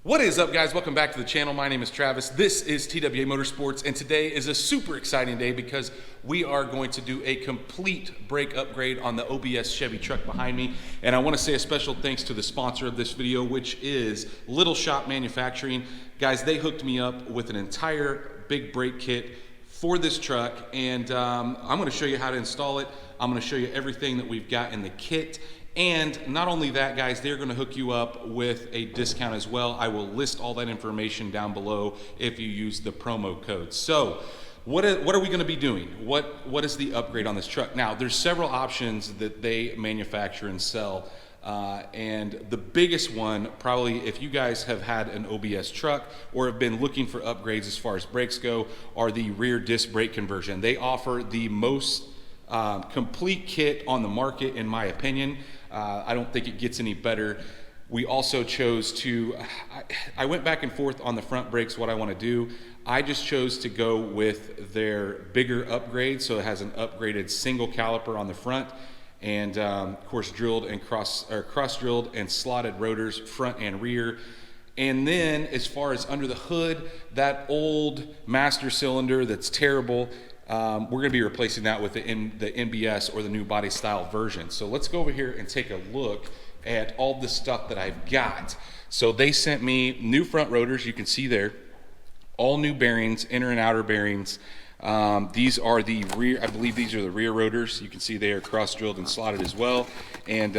What is up, guys? Welcome back to the channel. My name is Travis. This is TWA Motorsports, and today is a super exciting day because we are going to do a complete brake upgrade on the OBS Chevy truck behind me. And I want to say a special thanks to the sponsor of this video, which is Little Shop Manufacturing. Guys, they hooked me up with an entire big brake kit for this truck, and I'm going to show you how to install it. I'm going to show you everything that we've got in the kit. And not only that, guys, they're going to hook you up with a discount as well. I will list all that information down below if you use the promo code. So what are we going to be doing? What is the upgrade on this truck? Now, there's several options that they manufacture and sell. And the biggest one, probably if you guys have had an OBS truck or have been looking for upgrades as far as brakes go, are the rear disc brake conversion. They offer the most complete kit on the market, in my opinion. I don't think it gets any better. We also chose to, I went back and forth on the front brakes, what I want to do. I just chose to go with their bigger upgrade. So it has an upgraded single caliper on the front and of course drilled and cross drilled and slotted rotors front and rear. And then as far as under the hood, that old master cylinder that's terrible, we're going to be replacing that with the NBS or the new body style version. So let's go over here and take a look at all the stuff that I've got. So they sent me new front rotors, you can see there, all new bearings, inner and outer bearings. These are the rear, I believe these are the rear rotors. You can see they are cross drilled and slotted as well. And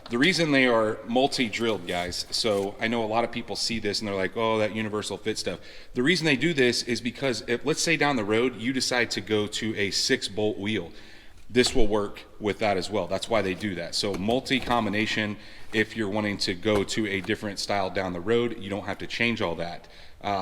the reason they are multi-drilled, guys, so I know a lot of people see this and they're like, oh, that universal fit stuff. The reason they do this is because if, let's say down the road, you decide to go to a 6-bolt wheel, this will work with that as well. That's why they do that. So multi-combination, if you're wanting to go to a different style down the road, you don't have to change all that.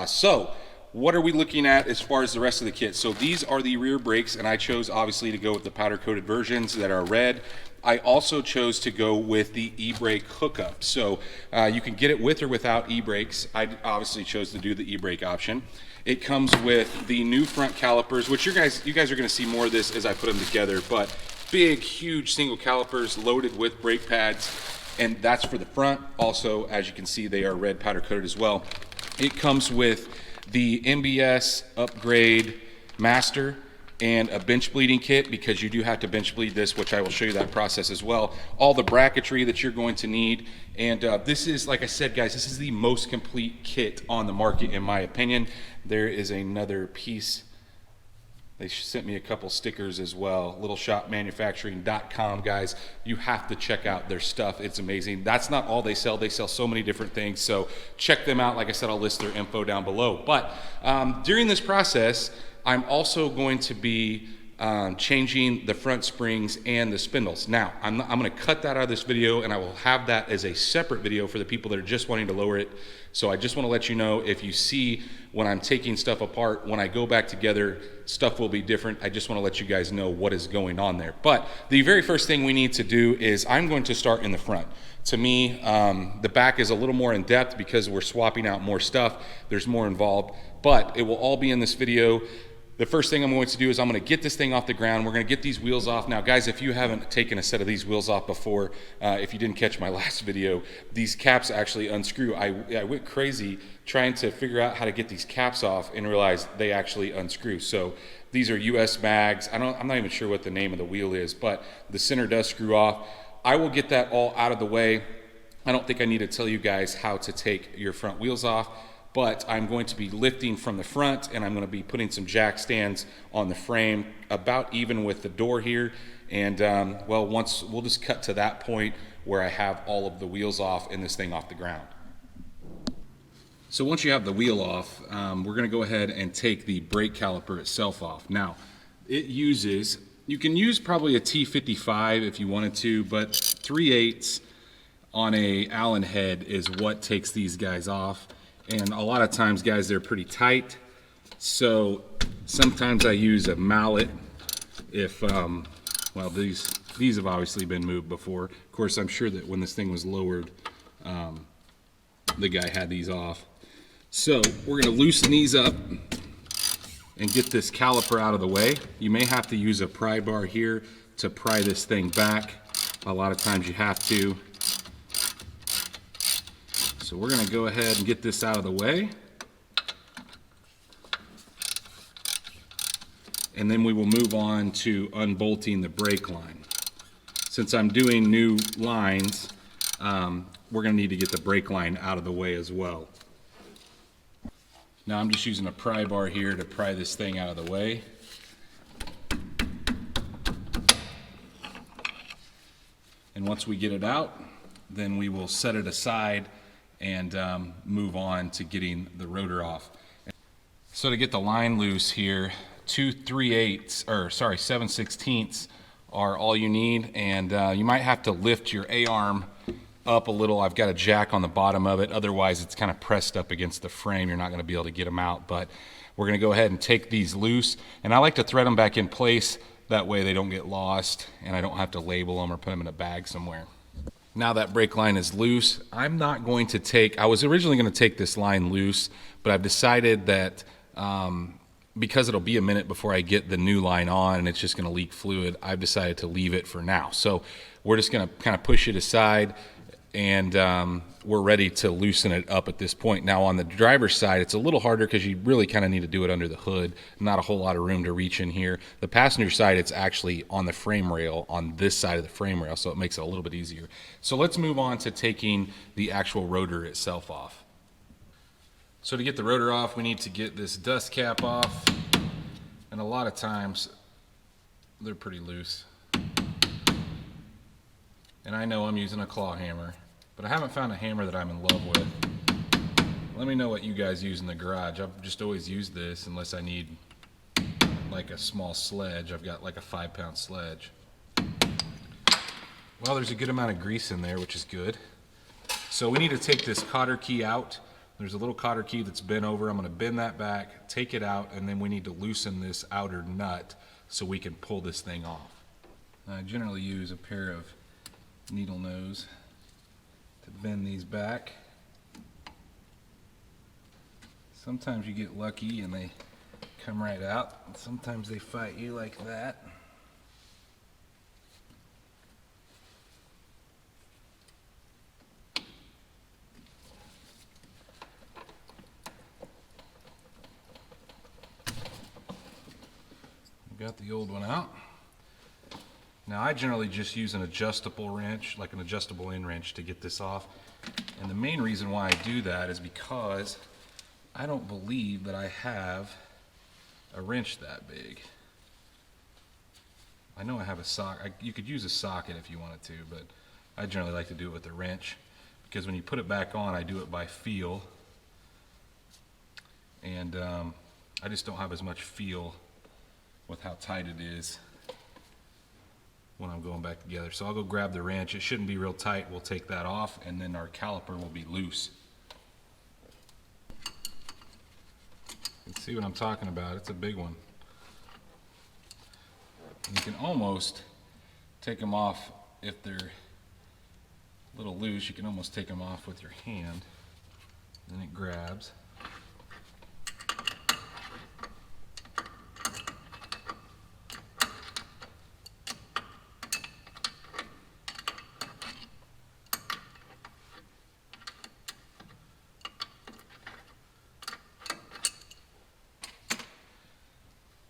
So what are we looking at as far as the rest of the kit? So these are the rear brakes, and I chose obviously to go with the powder coated versions that are red. I also chose to go with the e-brake hookup. So you can get it with or without e-brakes. I obviously chose to do the e-brake option. It comes with the new front calipers, which you guys are gonna see more of this as I put them together, but big, huge single calipers loaded with brake pads, and that's for the front. Also, as you can see, they are red powder coated as well. It comes with the NBS upgrade master and a bench bleeding kit, because you do have to bench bleed this, which I will show you that process as well. All the bracketry that you're going to need. And this is, like I said, guys, this is the most complete kit on the market, in my opinion. There is another piece. They sent me a couple stickers as well. littleshopmanufacturing.com, guys. You have to check out their stuff. It's amazing. That's not all they sell. They sell so many different things. So check them out. Like I said, I'll list their info down below. But during this process, I'm also going to be changing the front springs and the spindles. Now, I'm going to cut that out of this video, and I will have that as a separate video for the people that are just wanting to lower it. So I just want to let you know, if you see when I'm taking stuff apart, when I go back together, stuff will be different. I just want to let you guys know what is going on there. But the very first thing we need to do is I'm going to start in the front. To me, the back is a little more in depth because we're swapping out more stuff. There's more involved, but it will all be in this video. The first thing I'm going to do is I'm going to get this thing off the ground. We're going to get these wheels off. Now, guys, if you haven't taken a set of these wheels off before, if you didn't catch my last video, these caps actually unscrew. I went crazy trying to figure out how to get these caps off and realized they actually unscrew. So these are US mags. I'm not even sure what the name of the wheel is, but the center does screw off. I will get that all out of the way. I don't think I need to tell you guys how to take your front wheels off, but I'm going to be lifting from the front, and I'm going to be putting some jack stands on the frame about even with the door here. And well, once we'll just cut to that point where I have all of the wheels off and this thing off the ground. So once you have the wheel off, we're going to go ahead and take the brake caliper itself off. Now, it uses, you can use probably a T55 if you wanted to, but 3/8 on a Allen head is what takes these guys off. And a lot of times, guys, they're pretty tight. So sometimes I use a mallet if, well, these have obviously been moved before. Of course, I'm sure that when this thing was lowered, the guy had these off. So we're going to loosen these up and get this caliper out of the way. You may have to use a pry bar here to pry this thing back. A lot of times you have to. So So we're going to go ahead and get this out of the way. And then we will move on to unbolting the brake line. Since I'm doing new lines, we're going to need to get the brake line out of the way as well. Now I'm just using a pry bar here to pry this thing out of the way. And once we get it out, then we will set it aside and move on to getting the rotor off. So to get the line loose here, 7/16 are all you need, and you might have to lift your A-arm up a little. I've got a jack on the bottom of it, otherwise it's kind of pressed up against the frame. You're not going to be able to get them out, but we're going to go ahead and take these loose, and I like to thread them back in place. That way they don't get lost and I don't have to label them or put them in a bag somewhere. Now that brake line is loose, I'm not going to take, I was originally going to take this line loose, but I've decided that because it'll be a minute before I get the new line on and it's just going to leak fluid, I've decided to leave it for now. So we're just going to kind of push it aside, and we're ready to loosen it up at this point. Now on the driver's side, it's a little harder because you really kind of need to do it under the hood. Not a whole lot of room to reach in here. The passenger side, it's actually on the frame rail, on this side of the frame rail, so it makes it a little bit easier. So let's move on to taking the actual rotor itself off. So to get the rotor off, we need to get this dust cap off, and a lot of times they're pretty loose. And I know I'm using a claw hammer, but I haven't found a hammer that I'm in love with. Let me know what you guys use in the garage. I've just always used this unless I need like a small sledge. I've got like a 5-pound sledge. Well, there's a good amount of grease in there, which is good. So we need to take this cotter key out. There's a little cotter key that's bent over. I'm going to bend that back, take it out, and then we need to loosen this outer nut so we can pull this thing off. I generally use a pair of needle nose to bend these back. Sometimes you get lucky and they come right out, and sometimes they fight you like that. Got the old one out. Now I generally just use an adjustable wrench, like an adjustable end wrench, to get this off. And the main reason why I do that is because I don't believe that I have a wrench that big. I know I have a socket. You could use a socket if you wanted to, but I generally like to do it with a wrench, because when you put it back on, I do it by feel. And I just don't have as much feel with how tight it is when I'm going back together. So I'll go grab the wrench. It shouldn't be real tight. We'll take that off, and then our caliper will be loose. You can see what I'm talking about. It's a big one. And you can almost take them off if they're a little loose. You can almost take them off with your hand. Then it grabs.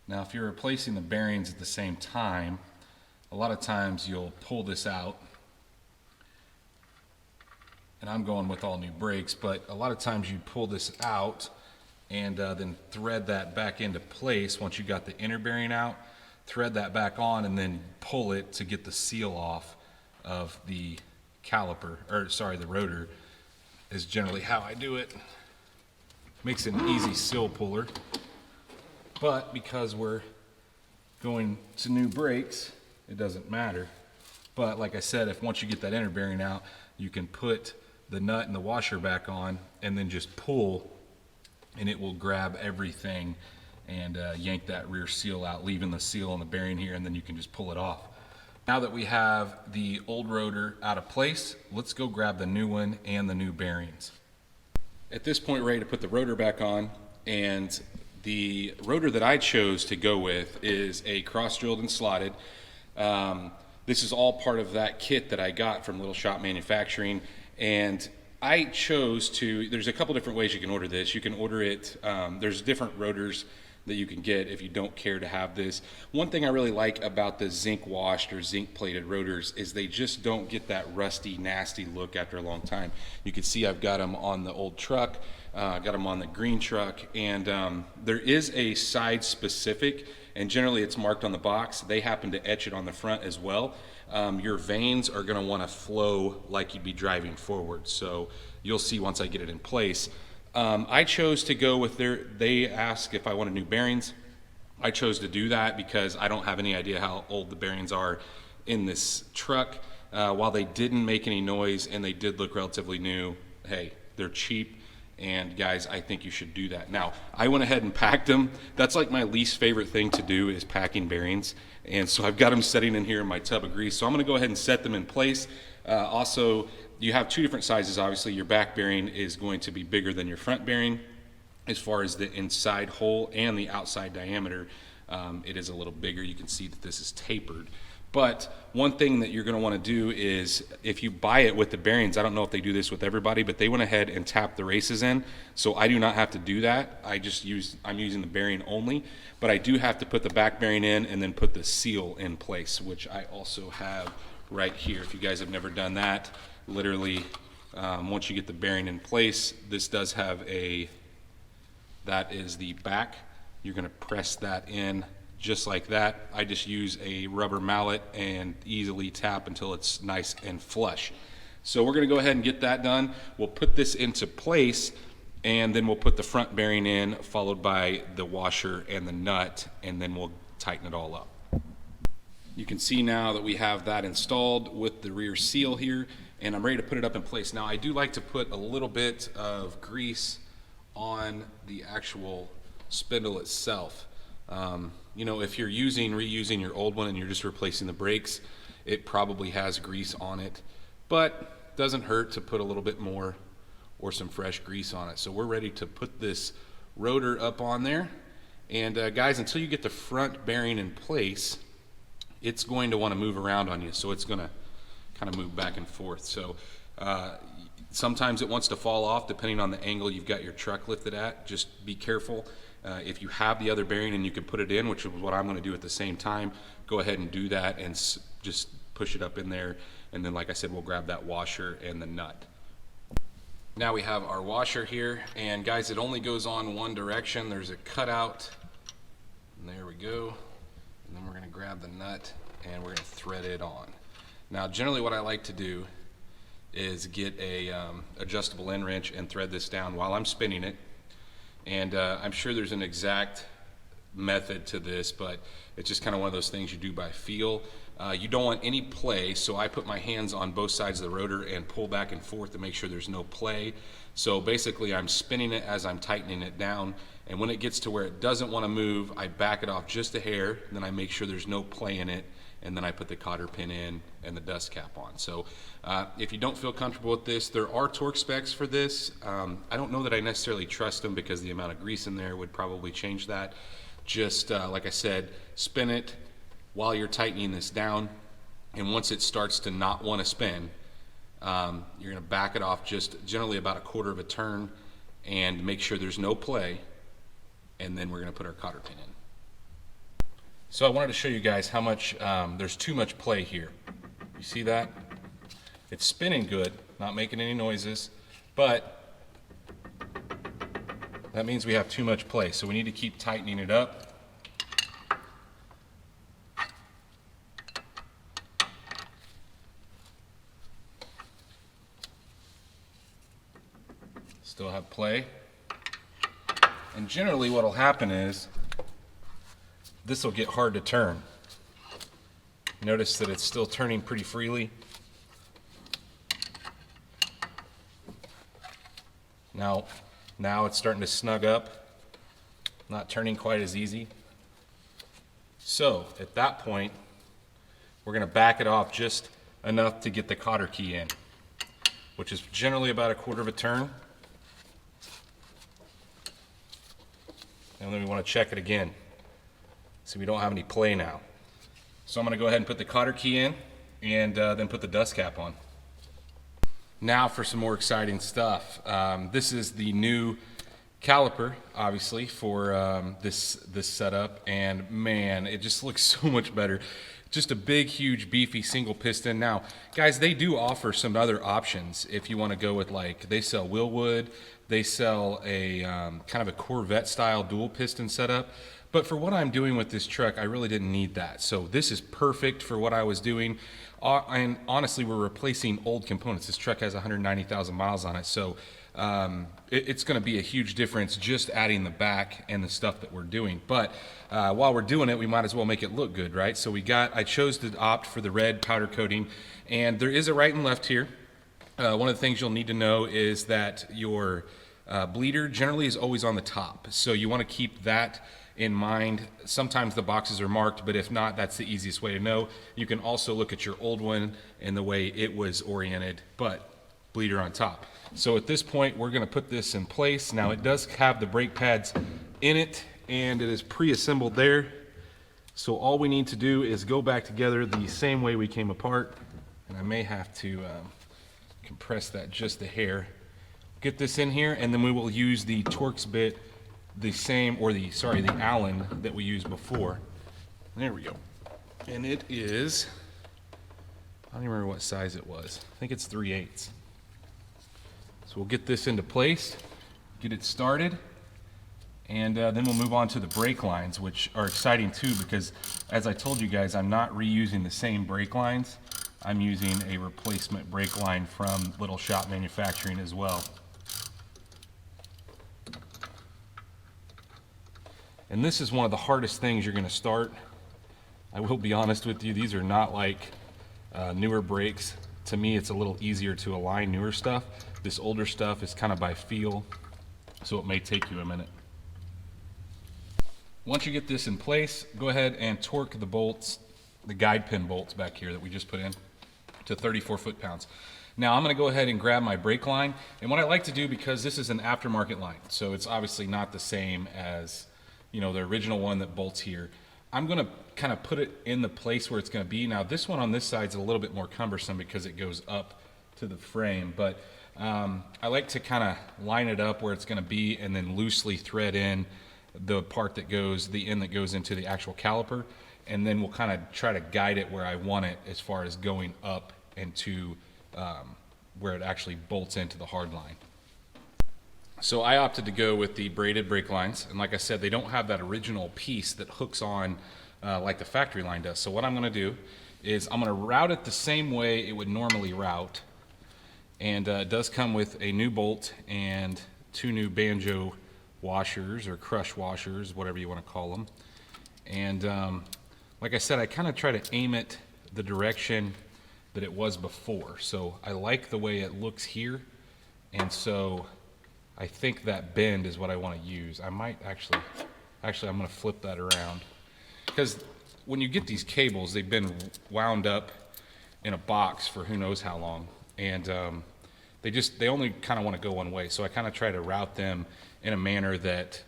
Now if you're replacing the bearings at the same time, a lot of times you'll pull this out, and I'm going with all new brakes, but a lot of times you pull this out and then thread that back into place. Once you got the inner bearing out, thread that back on and then pull it to get the seal off of the caliper, or sorry, the rotor, is generally how I do it. Makes it an easy seal puller. But because we're going to new brakes, it doesn't matter. But like I said, if once you get that inner bearing out, you can put the nut and the washer back on and then just pull, and it will grab everything and yank that rear seal out, leaving the seal on the bearing here, and then you can just pull it off. Now that we have the old rotor out of place, let's go grab the new one and the new bearings. At this point, we're ready to put the rotor back on, and the rotor that I chose to go with is a cross-drilled and slotted. This is all part of that kit that I got from Little Shop Manufacturing, and I chose to, there's a couple different ways you can order this. You can order it, there's different rotors that you can get if you don't care to have this. One thing I really like about the zinc washed or zinc plated rotors is they just don't get that rusty, nasty look after a long time. You can see I've got them on the old truck, got them on the green truck, and there is a side specific, and generally it's marked on the box. They happen to etch it on the front as well. Your vanes are gonna wanna flow like you'd be driving forward. So you'll see once I get it in place. I chose to go with they asked if I wanted new bearings. I chose to do that because I don't have any idea how old the bearings are in this truck. While they didn't make any noise and they did look relatively new, hey, they're cheap. And guys, I think you should do that. Now, I went ahead and packed them. That's like my least favorite thing to do is packing bearings. And so I've got them sitting in here in my tub of grease. So I'm gonna go ahead and set them in place. Also, you have two different sizes. Obviously, your back bearing is going to be bigger than your front bearing as far as the inside hole and the outside diameter. It is a little bigger. You can see that this is tapered. But one thing that you're going to want to do is if you buy it with the bearings, I don't know if they do this with everybody, but they went ahead and tapped the races in. So I do not have to do that. I'm using the bearing only, but I do have to put the back bearing in and then put the seal in place, which I also have right here. If you guys have never done that, literally once you get the bearing in place, this does have that is the back. You're going to press that in just like that. I just use a rubber mallet and easily tap until it's nice and flush. So we're going to go ahead and get that done. We'll put this into place and then we'll put the front bearing in, followed by the washer and the nut, and then we'll tighten it all up. You can see now that we have that installed with the rear seal here, and I'm ready to put it up in place. Now I do like to put a little bit of grease on the actual spindle itself. You know, if you're reusing your old one and you're just replacing the brakes, it probably has grease on it, but it doesn't hurt to put a little bit more or some fresh grease on it. So we're ready to put this rotor up on there. And guys, until you get the front bearing in place, it's going to want to move around on you. So it's going to kind of move back and forth. So sometimes it wants to fall off depending on the angle you've got your truck lifted at. Just be careful. If you have the other bearing and you can put it in, which is what I'm going to do at the same time, go ahead and do that and just push it up in there. And then, like I said, we'll grab that washer and the nut. Now we have our washer here, and guys, it only goes on one direction. There's a cutout, and there we go. And then we're going to grab the nut and we're going to thread it on. Now, generally what I like to do is get a adjustable end wrench and thread this down while I'm spinning it. And I'm sure there's an exact method to this, but it's just kind of one of those things you do by feel. You don't want any play, so I put my hands on both sides of the rotor and pull back and forth to make sure there's no play. So basically I'm spinning it as I'm tightening it down, and when it gets to where it doesn't want to move, I back it off just a hair, and then I make sure there's no play in it, and then I put the cotter pin in and the dust cap on. So if you don't feel comfortable with this, there are torque specs for this. I don't know that I necessarily trust them because the amount of grease in there would probably change that. Just like I said, spin it while you're tightening this down, and once it starts to not want to spin, you're going to back it off just generally about a quarter of a turn and make sure there's no play, and then we're going to put our cotter pin in. So I wanted to show you guys how much there's too much play here. You see that? It's spinning good, not making any noises, but that means we have too much play, so we need to keep tightening it up. Still have play. And generally what will happen is this will get hard to turn. Notice that it's still turning pretty freely. Now it's starting to snug up, not turning quite as easy. So at that point, we're going to back it off just enough to get the cotter key in, which is generally about a quarter of a turn. And then we want to check it again. So we don't have any play now. So I'm going to go ahead and put the cotter key in and then put the dust cap on. Now for some more exciting stuff. This is the new caliper, obviously, for this setup, and man, it just looks so much better. Just a big, huge, beefy single piston. Now, guys, they do offer some other options if you want to go with, like, they sell Willwood, they sell a kind of a Corvette style dual piston setup. But for what I'm doing with this truck, I really didn't need that. So this is perfect for what I was doing. And honestly, we're replacing old components. This truck has 190,000 miles on it. So it's going to be a huge difference just adding the back and the stuff that we're doing. But while we're doing it, we might as well make it look good, right? So I chose to opt for the red powder coating. And there is a right and left here. One of the things you'll need to know is that your bleeder generally is always on the top. So you want to keep that in mind. Sometimes the boxes are marked, but if not, that's the easiest way to know. You can also look at your old one and the way it was oriented, but bleeder on top. So at this point, we're going to put this in place. Now it does have the brake pads in it, and it is pre-assembled there. So all we need to do is go back together the same way we came apart, and I may have to compress that just a hair. Get this in here, and then we will use the Torx bit, the Allen that we used before. There we go. And it is, I don't even remember what size it was. I think it's 3/8. So we'll get this into place, get it started, and then we'll move on to the brake lines, which are exciting too, because as I told you guys, I'm not reusing the same brake lines. I'm using a replacement brake line from Little Shop Manufacturing as well. And this is one of the hardest things you're going to start. I will be honest with you, these are not like newer brakes. To me, it's a little easier to align newer stuff. This older stuff is kind of by feel, so it may take you a minute. Once you get this in place, go ahead and torque the bolts, the guide pin bolts back here that we just put in, to 34 foot-pounds. Now I'm going to go ahead and grab my brake line, and what I like to do, because this is an aftermarket line, so it's obviously not the same as, you know, the original one that bolts here. I'm going to kind of put it in the place where it's going to be. Now this one on this side is a little bit more cumbersome because it goes up to the frame, but I like to kind of line it up where it's going to be and then loosely thread in the part that goes, the end that goes into the actual caliper, and then we'll kind of try to guide it where I want it as far as going up into where it actually bolts into the hard line. So I opted to go with the braided brake lines, and like I said, they don't have that original piece that hooks on like the factory line does. So what I'm going to do is I'm going to route it the same way it would normally route, and it does come with a new bolt and 2 new banjo washers or crush washers, whatever you want to call them. And like I said, I kind of try to aim it the direction that it was before. So I like the way it looks here, and so I think that bend is what I want to use. I might actually I'm going to flip that around, because when you get these cables, they've been wound up in a box for who knows how long, and they only kind of want to go one way. So I kind of try to route them in a manner that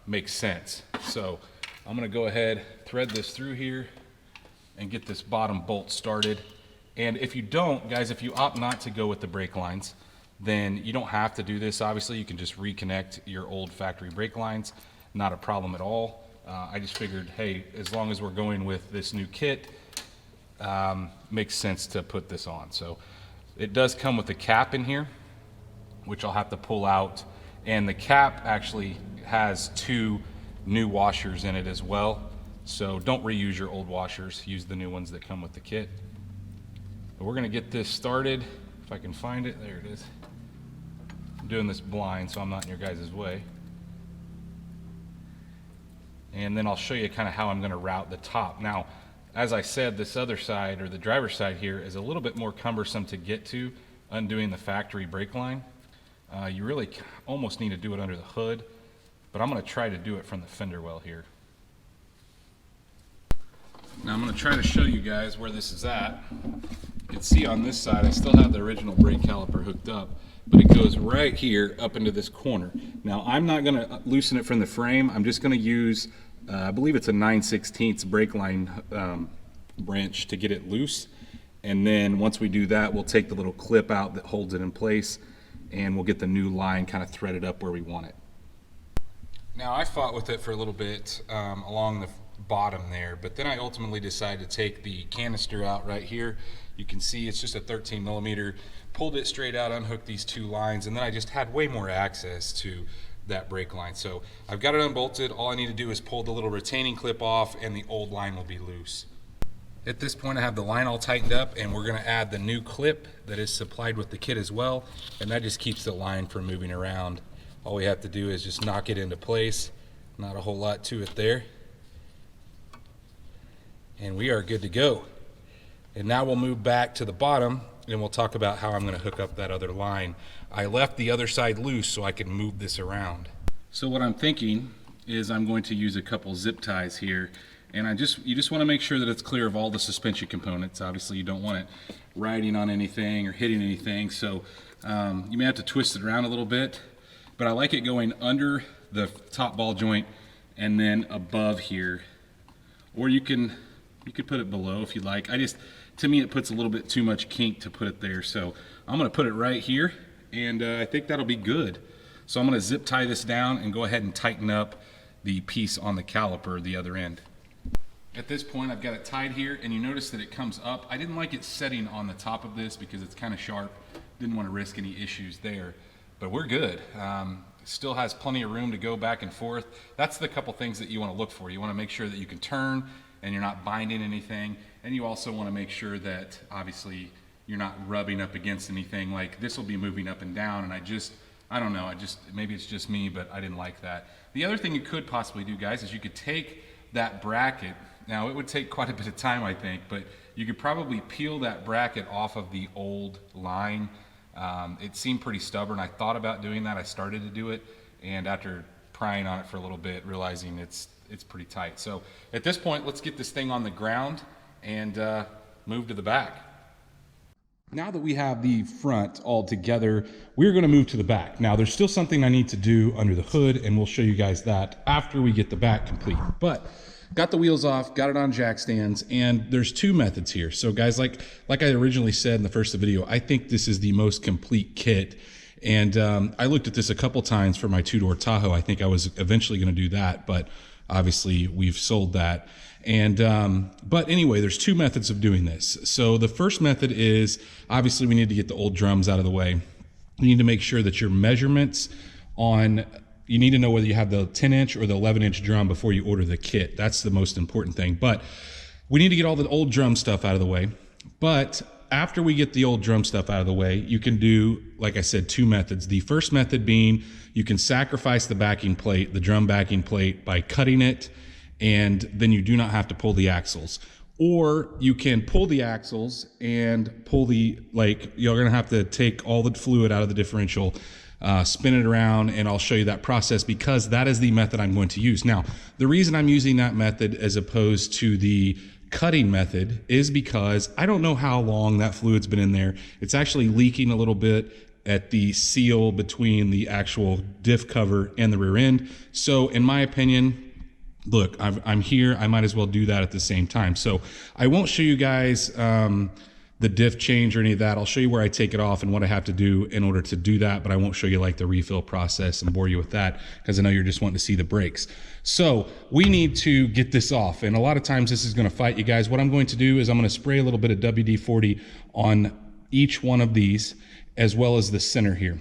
makes sense. So I'm going to go ahead, thread this through here, and get this bottom bolt started. And if you don't, guys, if you opt not to go with the brake lines, then you don't have to do this. Obviously, you can just reconnect your old factory brake lines. Not a problem at all. I just figured, hey, as long as we're going with this new kit, makes sense to put this on. So it does come with a cap in here, which I'll have to pull out. And the cap actually has 2 new washers in it as well. So don't reuse your old washers. Use the new ones that come with the kit. But we're going to get this started. If I can find it, there it is. I'm doing this blind, so I'm not in your guys' way. And then I'll show you kind of how I'm going to route the top. Now, as I said, this other side, or the driver's side here, is a little bit more cumbersome to get to, undoing the factory brake line. You really almost need to do it under the hood, but I'm going to try to do it from the fender well here. Now I'm going to try to show you guys where this is at. You can see on this side I still have the original brake caliper hooked up, but it goes right here up into this corner. Now I'm not going to loosen it from the frame. I'm just going to use, I believe it's a 9/16 brake line branch to get it loose, And then once we do that, we'll take the little clip out that holds it in place, and we'll get the new line kind of threaded up where we want it. Now, I fought with it for a little bit along the bottom there, but then I ultimately decided to take the canister out right here. You can see it's just a 13 millimeter, pulled it straight out, unhooked these two lines, and then I just had way more access to that brake line. So I've got it unbolted. All I need to do is pull the little retaining clip off and the old line will be loose. At this point, I have the line all tightened up, and we're going to add the new clip that is supplied with the kit as well, and that just keeps the line from moving around. All we have to do is just knock it into place. Not a whole lot to it there. And we are good to go. And now we'll move back to the bottom and we'll talk about how I'm going to hook up that other line. I left the other side loose so I can move this around. So what I'm thinking is I'm going to use a couple zip ties here, and you just want to make sure that it's clear of all the suspension components. Obviously you don't want it riding on anything or hitting anything, so you may have to twist it around a little bit, but I like it going under the top ball joint and then above here, or you could put it below if you like. To me, it puts a little bit too much kink to put it there, so I'm going to put it right here, and I think that'll be good. So I'm going to zip tie this down and go ahead and tighten up the piece on the caliper, the other end. At this point, I've got it tied here, and you notice that it comes up. I didn't like it setting on the top of this because it's kind of sharp. Didn't want to risk any issues there, but we're good. Still has plenty of room to go back and forth. That's the couple things that you want to look for. You want to make sure that you can turn and you're not binding anything, and you also want to make sure that obviously you're not rubbing up against anything. Like this will be moving up and down, and I don't know, maybe it's just me, but I didn't like that. The other thing you could possibly do, guys, is you could take that bracket. Now it would take quite a bit of time, I think, but you could probably peel that bracket off of the old line. It seemed pretty stubborn. I thought about doing that. I started to do it, and after prying on it for a little bit, realizing it's pretty tight. So at this point, let's get this thing on the ground and move to the back. Now that we have the front all together, we're going to move to the back. Now there's still something I need to do under the hood, and we'll show you guys that after we get the back complete. But got the wheels off, got it on jack stands, and there's two methods here. So guys, like I originally said in the first video, I think this is the most complete kit. And I looked at this a couple times for my two-door Tahoe. I think I was eventually going to do that, but obviously we've sold that. And but anyway, there's two methods of doing this. So the first method is, obviously we need to get the old drums out of the way. You need to make sure that your measurements you need to know whether you have the 10-inch or the 11-inch drum before you order the kit. That's the most important thing. But we need to get all the old drum stuff out of the way. But after we get the old drum stuff out of the way, you can do, like I said, two methods. The first method being you can sacrifice the backing plate, the drum backing plate, by cutting it, and then you do not have to pull the axles. Or you can pull the axles and pull you're gonna have to take all the fluid out of the differential, spin it around, and I'll show you that process because that is the method I'm going to use. Now, the reason I'm using that method as opposed to the cutting method is because I don't know how long that fluid's been in there. It's actually leaking a little bit at the seal between the actual diff cover and the rear end. So in my opinion, look, I'm here, I might as well do that at the same time. So I won't show you guys the diff change or any of that. I'll show you where I take it off and what I have to do in order to do that, but I won't show you like the refill process and bore you with that because I know you're just wanting to see the brakes. So we need to get this off, and a lot of times this is going to fight you guys. What I'm going to do is I'm going to spray a little bit of WD-40 on each one of these as well as the center here.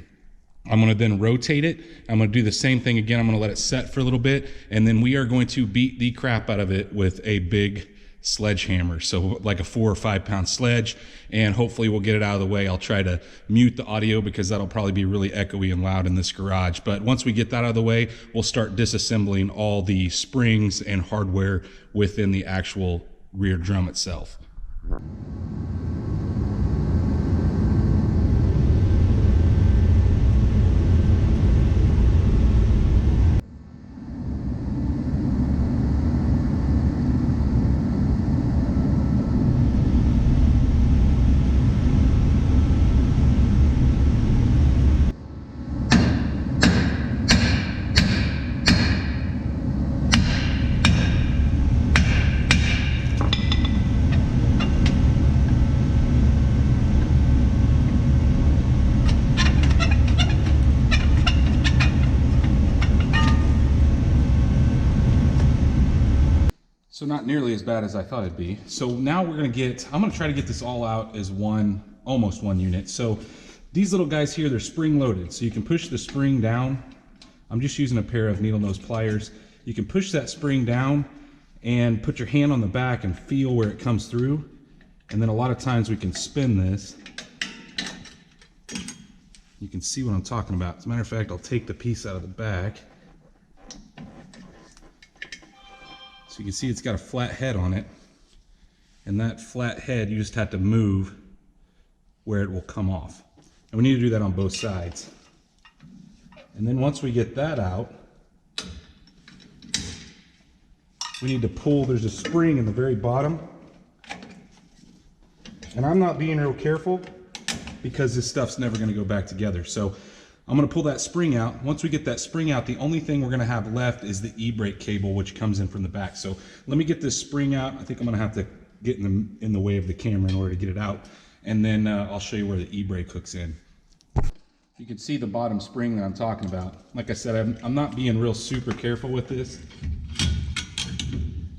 I'm going to then rotate it. I'm going to do the same thing again. I'm going to let it set for a little bit, and then we are going to beat the crap out of it with a big sledgehammer, so like a 4 or 5 pound sledge, and hopefully we'll get it out of the way. I'll try to mute the audio because that'll probably be really echoey and loud in this garage, but once we get that out of the way, we'll start disassembling all the springs and hardware within the actual rear drum itself. So not nearly as bad as I thought it'd be. So now we're gonna I'm gonna try to get this all out as almost one unit. So these little guys here, they're spring loaded. So you can push the spring down. I'm just using a pair of needle nose pliers. You can push that spring down and put your hand on the back and feel where it comes through. And then a lot of times we can spin this. You can see what I'm talking about. As a matter of fact, I'll take the piece out of the back. So you can see it's got a flat head on it, and that flat head you just have to move where it will come off. And we need to do that on both sides. And then once we get that out, we need to pull. There's a spring in the very bottom, and I'm not being real careful because this stuff's never going to go back together. So I'm going to pull that spring out. Once we get that spring out, the only thing we're going to have left is the e-brake cable, which comes in from the back. So let me get this spring out. I think I'm going to have to get in the way of the camera in order to get it out. And then I'll show you where the e-brake hooks in. You can see the bottom spring that I'm talking about. Like I said, I'm not being real super careful with this.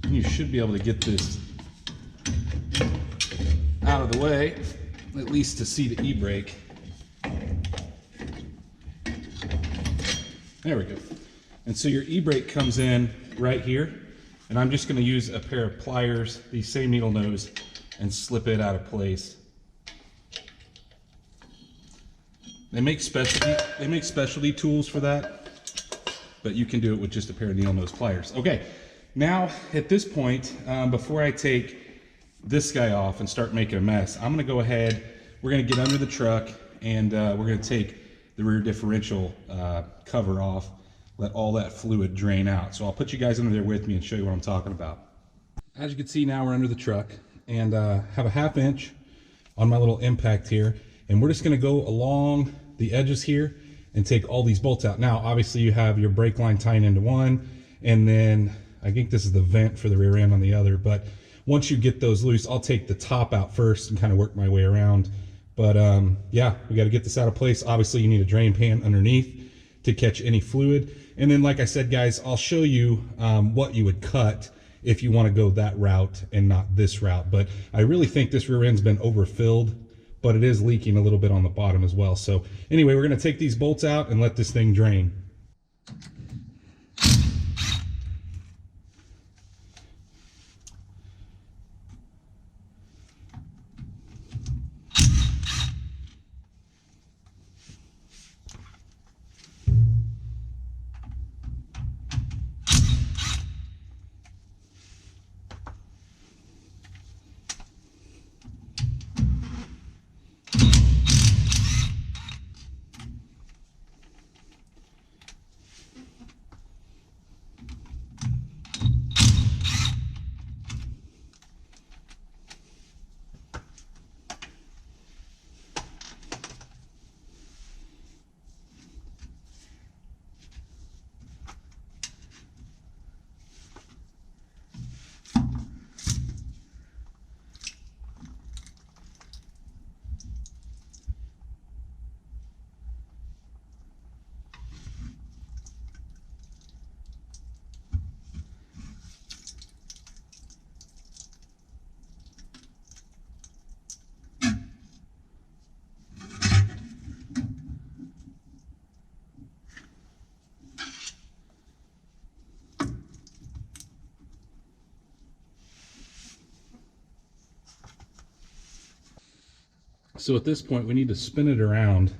You should be able to get this out of the way, at least to see the e-brake. There we go. And so your e-brake comes in right here, and I'm just going to use a pair of pliers, these same needle nose, and slip it out of place. They make specialty tools for that, but you can do it with just a pair of needle nose pliers. Okay, now at this point, before I take this guy off and start making a mess, I'm going to go ahead, we're going to get under the truck, and we're going to take the rear differential cover off, let all that fluid drain out. So I'll put you guys under there with me and show you what I'm talking about. As you can see, now we're under the truck, and have a 1/2 inch on my little impact here, and we're just going to go along the edges here and take all these bolts out. Now obviously you have your brake line tying into one, and then I think this is the vent for the rear end on the other, but once you get those loose, I'll take the top out first and kind of work my way around. But yeah, we got to get this out of place. Obviously you need a drain pan underneath to catch any fluid. And then like I said, guys, I'll show you what you would cut if you want to go that route and not this route. But I really think this rear end's been overfilled, but it is leaking a little bit on the bottom as well. So anyway, we're going to take these bolts out and let this thing drain. So at this point we need to spin it around,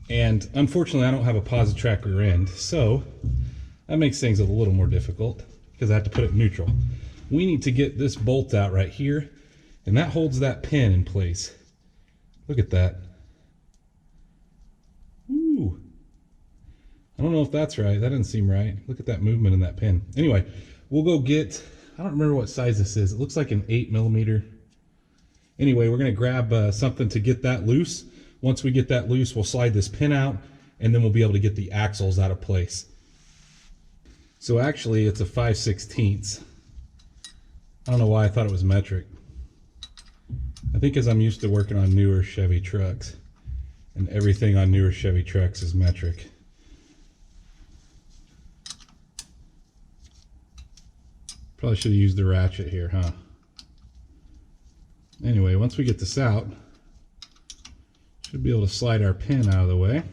and unfortunately I don't have a positrack rear end, so that makes things a little more difficult because I have to put it in neutral. We need to get this bolt out right here, and that holds that pin in place. Look at that. Ooh. I don't know if that's right. That doesn't seem right. Look at that movement in that pin. Anyway, we'll go get, I don't remember what size this is. It looks like an 8mm. Anyway, we're going to grab something to get that loose. Once we get that loose, we'll slide this pin out, and then we'll be able to get the axles out of place. So actually, it's a 5/16. I don't know why I thought it was metric. I think as I'm used to working on newer Chevy trucks, and everything on newer Chevy trucks is metric. Probably should have used the ratchet here, huh? Anyway, once we get this out, should be able to slide our pin out of the way.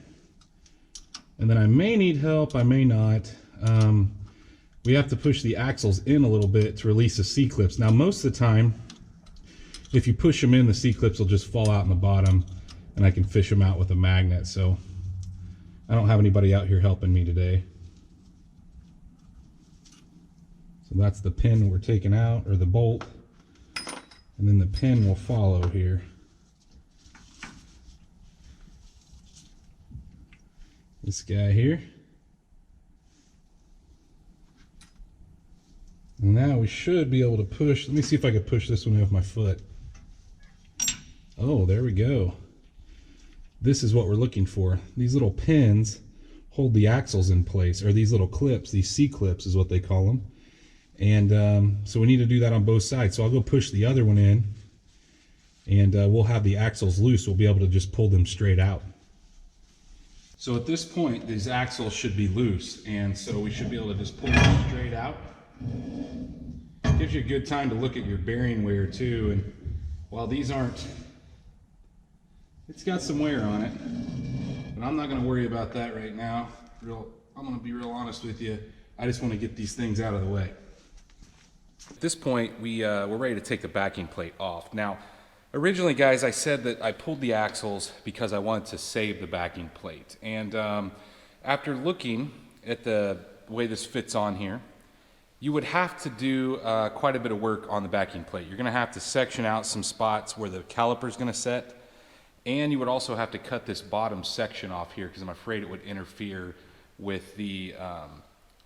And then I may need help, I may not. We have to push the axles in a little bit to release the C-clips. Now, most of the time, if you push them in, the C-clips will just fall out in the bottom, and I can fish them out with a magnet. So I don't have anybody out here helping me today. So that's the pin we're taking out, or the bolt, and then the pin will follow here. This guy here. And now we should be able to push. Let me see if I can push this one in with my foot. Oh, there we go. This is what we're looking for. These little pins hold the axles in place, or these little clips, these C-clips is what they call them. And so we need to do that on both sides. So I'll go push the other one in, and we'll have the axles loose. We'll be able to just pull them straight out. So at this point, these axles should be loose, and so we should be able to just pull them straight out. Gives you a good time to look at your bearing wear too, and while these aren't, it's got some wear on it, but I'm not going to worry about that right now. I'm going to be real honest with you. I just want to get these things out of the way. At this point, we're ready to take the backing plate off. Now, originally, guys, I said that I pulled the axles because I wanted to save the backing plate. And after looking at the way this fits on here, you would have to do quite a bit of work on the backing plate. You're going to have to section out some spots where the caliper is going to set, and you would also have to cut this bottom section off here because I'm afraid it would interfere with the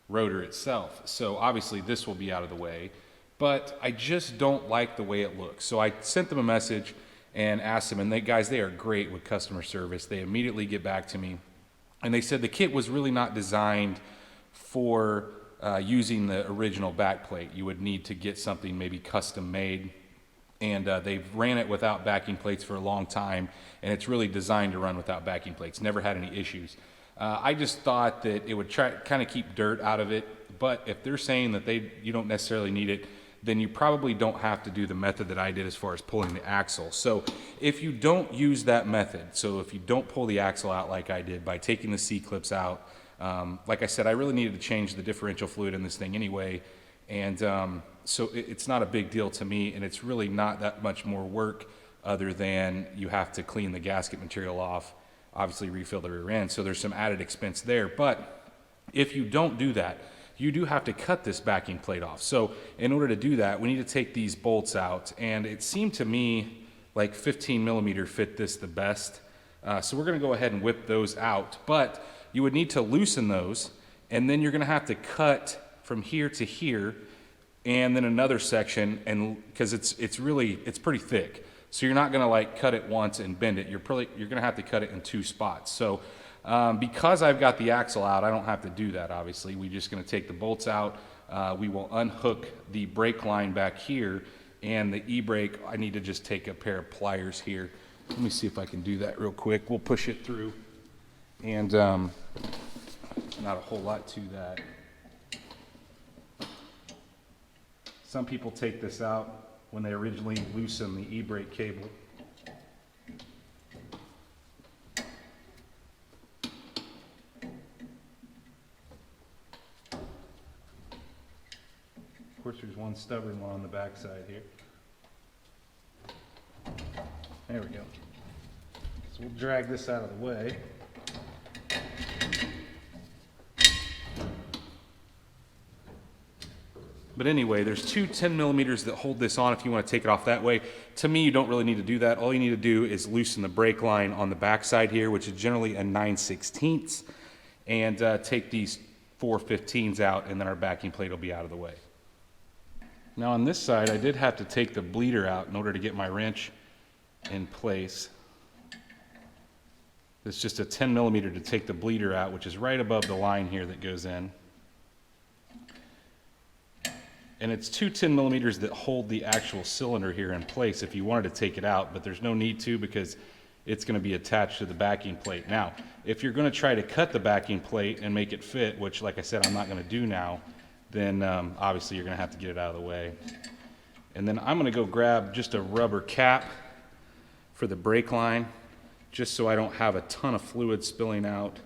rotor itself. So obviously this will be out of the way, but I just don't like the way it looks. So I sent them a message and asked them, and they are great with customer service. They immediately get back to me, and they said the kit was really not designed for using the original back plate. You would need to get something maybe custom made, and they've ran it without backing plates for a long time, and it's really designed to run without backing plates. Never had any issues. I just thought that it would kind of keep dirt out of it, but if they're saying that you don't necessarily need it, then you probably don't have to do the method that I did as far as pulling the axle. So if you don't use that method, so if you don't pull the axle out like I did by taking the C-clips out, like I said, I really needed to change the differential fluid in this thing anyway, and so it's not a big deal to me, and it's really not that much more work other than you have to clean the gasket material off, obviously refill the rear end, so there's some added expense there. But if you don't do that, you do have to cut this backing plate off. So in order to do that, we need to take these bolts out, and it seemed to me like 15 millimeter fit this the best. So we're gonna go ahead and whip those out, but you would need to loosen those, and then you're gonna have to cut from here to here, and then another section, and because it's pretty thick. So you're not gonna like cut it once and bend it. You're gonna have to cut it in two spots. So because I've got the axle out, I don't have to do that, obviously. We're just gonna take the bolts out. We will unhook the brake line back here, and the e-brake, I need to just take a pair of pliers here. Let me see if I can do that real quick. We'll push it through, and not a whole lot to that. Some people take this out when they originally loosen the e-brake cable. Of course, there's one stubborn one on the back side here. There we go. So we'll drag this out of the way. But anyway, there's two 10 millimeters that hold this on if you want to take it off that way. To me, you don't really need to do that. All you need to do is loosen the brake line on the back side here, which is generally a 9/16, and take these 4/15s out, and then our backing plate will be out of the way. Now on this side, I did have to take the bleeder out in order to get my wrench in place. It's just a 10 millimeter to take the bleeder out, which is right above the line here that goes in. And it's two 10 millimeters that hold the actual cylinder here in place if you wanted to take it out, but there's no need to because it's going to be attached to the backing plate. Now, if you're going to try to cut the backing plate and make it fit, which like I said, I'm not going to do now, then obviously you're gonna have to get it out of the way. And then I'm gonna go grab just a rubber cap for the brake line, just so I don't have a ton of fluid spilling out.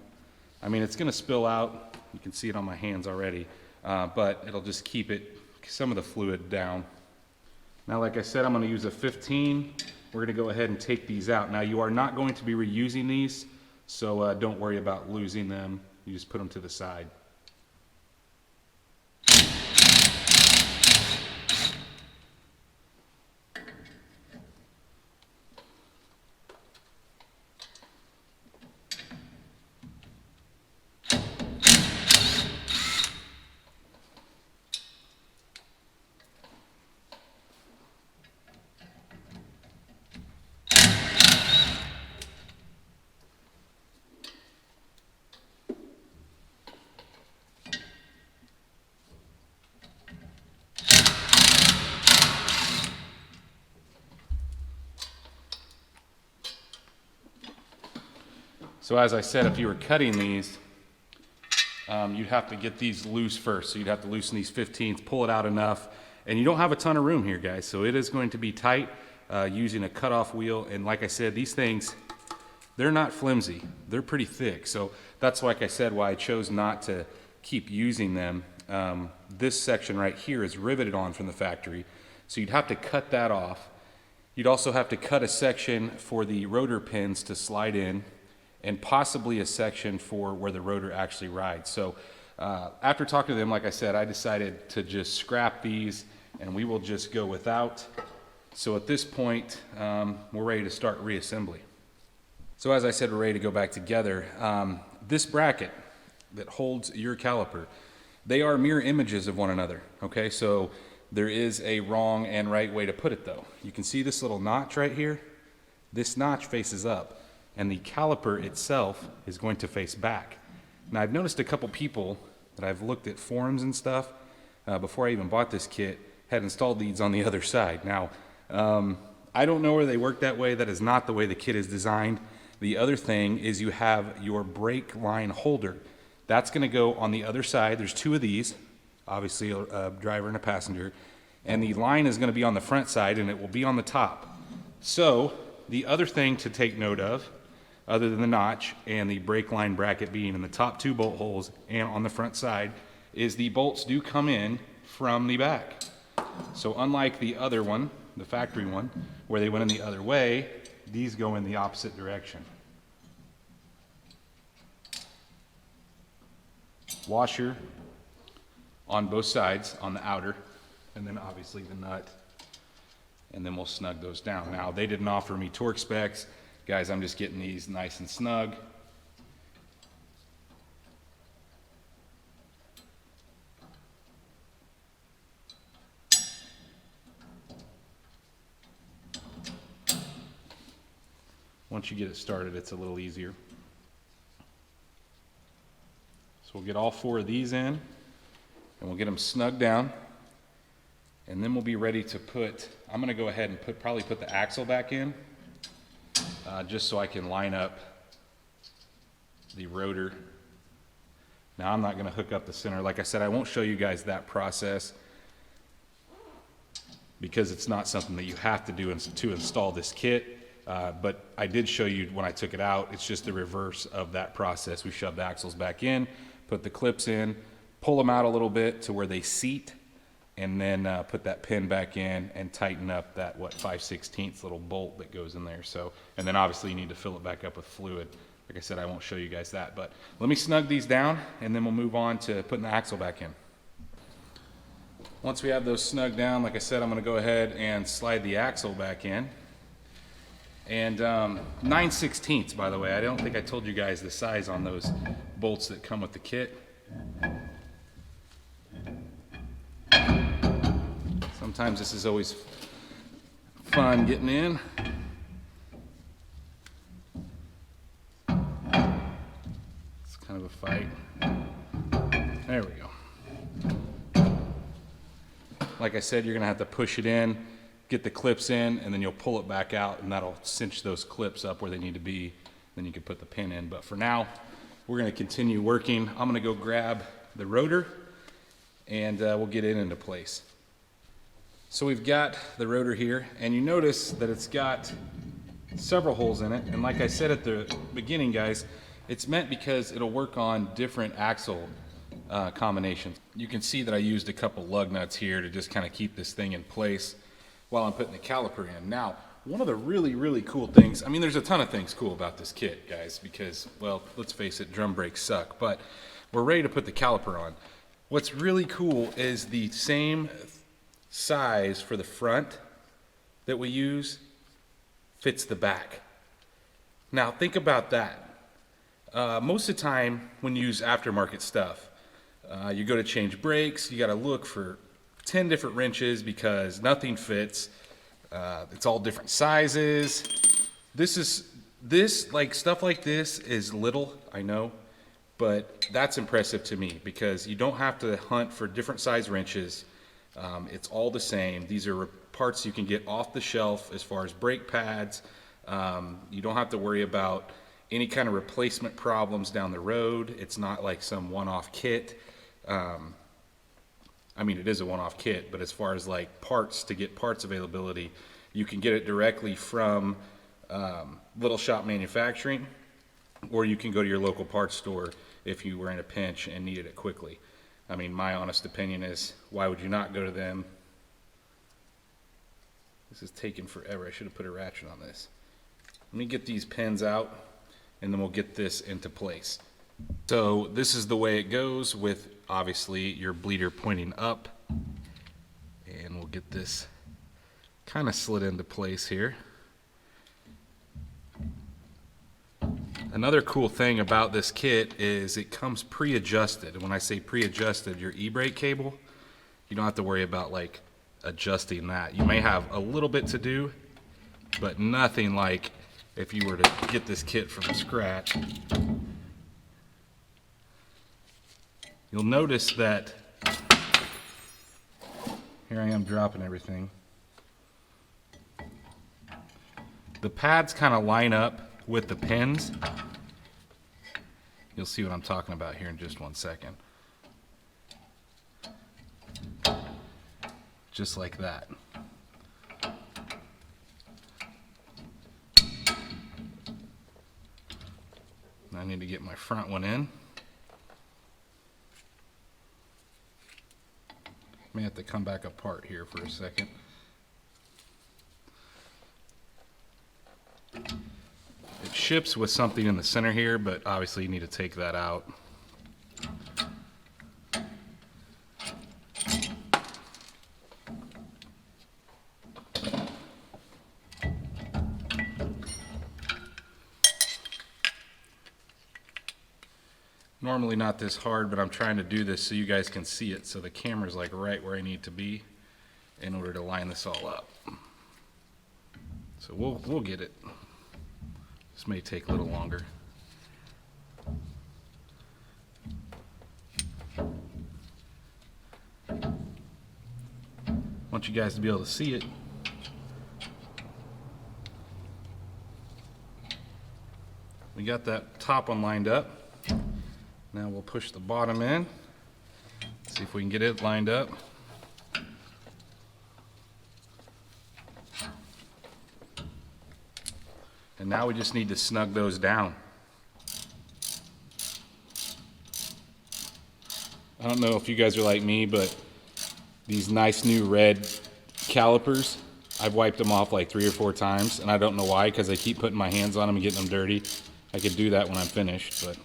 I mean, it's gonna spill out. You can see it on my hands already, but it'll just keep some of the fluid down. Now, like I said, I'm gonna use a 15. We're gonna go ahead and take these out. Now, you are not going to be reusing these, so don't worry about losing them. You just put them to the side. So as I said, if you were cutting these, you'd have to get these loose first. So you'd have to loosen these 15s, pull it out enough. And you don't have a ton of room here, guys. So it is going to be tight using a cutoff wheel. And like I said, these things, they're not flimsy. They're pretty thick. So that's, like I said, why I chose not to keep using them. This section right here is riveted on from the factory. So you'd have to cut that off. You'd also have to cut a section for the rotor pins to slide in, and possibly a section for where the rotor actually rides. So after talking to them, like I said, I decided to just scrap these and we will just go without. So at this point, we're ready to start reassembly. So as I said, we're ready to go back together. This bracket that holds your caliper, they are mirror images of one another, okay? So there is a wrong and right way to put it though. You can see this little notch right here. This notch faces up, and the caliper itself is going to face back. Now, I've noticed a couple people that I've looked at forums and stuff before I even bought this kit had installed these on the other side. Now, I don't know where they work that way. That is not the way the kit is designed. The other thing is you have your brake line holder. That's gonna go on the other side. There's two of these, obviously a driver and a passenger, and the line is gonna be on the front side and it will be on the top. So the other thing to take note of, other than the notch and the brake line bracket being in the top two bolt holes and on the front side, is the bolts do come in from the back. So unlike the other one, the factory one, where they went in the other way, these go in the opposite direction. Washer on both sides, on the outer, and then obviously the nut, and then we'll snug those down. Now, they didn't offer me torque specs. Guys, I'm just getting these nice and snug. Once you get it started, it's a little easier. So we'll get all four of these in, and we'll get them snug down, and then we'll be ready to put, I'm gonna go ahead and probably put the axle back in, just so I can line up the rotor. Now, I'm not gonna hook up the center. Like I said, I won't show you guys that process because it's not something that you have to do to install this kit. But I did show you when I took it out. It's just the reverse of that process. We shove the axles back in, put the clips in, pull them out a little bit to where they seat, and then put that pin back in and tighten up that, 5/16 little bolt that goes in there. So, and then obviously you need to fill it back up with fluid. Like I said, I won't show you guys that, but let me snug these down and then we'll move on to putting the axle back in. Once we have those snug down, like I said, I'm gonna go ahead and slide the axle back in. And 9/16, by the way. I don't think I told you guys the size on those bolts that come with the kit. Sometimes this is always fun getting in. It's kind of a fight. There we go. Like I said, you're gonna have to push it in, get the clips in, and then you'll pull it back out, and that'll cinch those clips up where they need to be. Then you can put the pin in. But for now, we're gonna continue working. I'm gonna go grab the rotor, and we'll get it into place. So we've got the rotor here, and you notice that it's got several holes in it, and like I said at the beginning, guys, it's meant because it'll work on different axle combinations. You can see that I used a couple lug nuts here to just kind of keep this thing in place while I'm putting the caliper in. Now, one of the really cool things, I mean, there's a ton of things cool about this kit, guys, because, well, let's face it, drum brakes suck, but we're ready to put the caliper on. What's really cool is the same size for the front that we use fits the back. Now, think about that. Most of the time when you use aftermarket stuff, you go to change brakes, you got to look for 10 different wrenches because nothing fits. It's all different sizes. Like stuff like this is little, I know, but that's impressive to me because you don't have to hunt for different size wrenches. It's all the same. These are parts you can get off the shelf as far as brake pads. You don't have to worry about any kind of replacement problems down the road. It's not like some one-off kit. I mean, it is a one-off kit, but as far as like parts, to get parts availability, you can get it directly from Little Shop Manufacturing, or you can go to your local parts store if you were in a pinch and needed it quickly. I mean, my honest opinion is, why would you not go to them? This is taking forever. I should have put a ratchet on this. Let me get these pins out, and then we'll get this into place. So this is the way it goes with, obviously, your bleeder pointing up. And we'll get this kind of slid into place here. Another cool thing about this kit is it comes pre-adjusted. And when I say pre-adjusted, your e-brake cable, you don't have to worry about like adjusting that. You may have a little bit to do, but nothing like if you were to get this kit from scratch. You'll notice that, here I am dropping everything. The pads kind of line up with the pins. You'll see what I'm talking about here in just one second. Just like that. I need to get my front one in. May have to come back apart here for a second. It ships with something in the center here, but obviously you need to take that out. Normally not this hard, but I'm trying to do this so you guys can see it, so the camera's like right where I need to be in order to line this all up. So we'll get it. This may take a little longer. Want you guys to be able to see it. We got that top one lined up. Now we'll push the bottom in, see if we can get it lined up. And now we just need to snug those down. I don't know if you guys are like me, but these nice new red calipers, I've wiped them off like 3 or 4 times, and I don't know why, because I keep putting my hands on them and getting them dirty. I could do that when I'm finished, but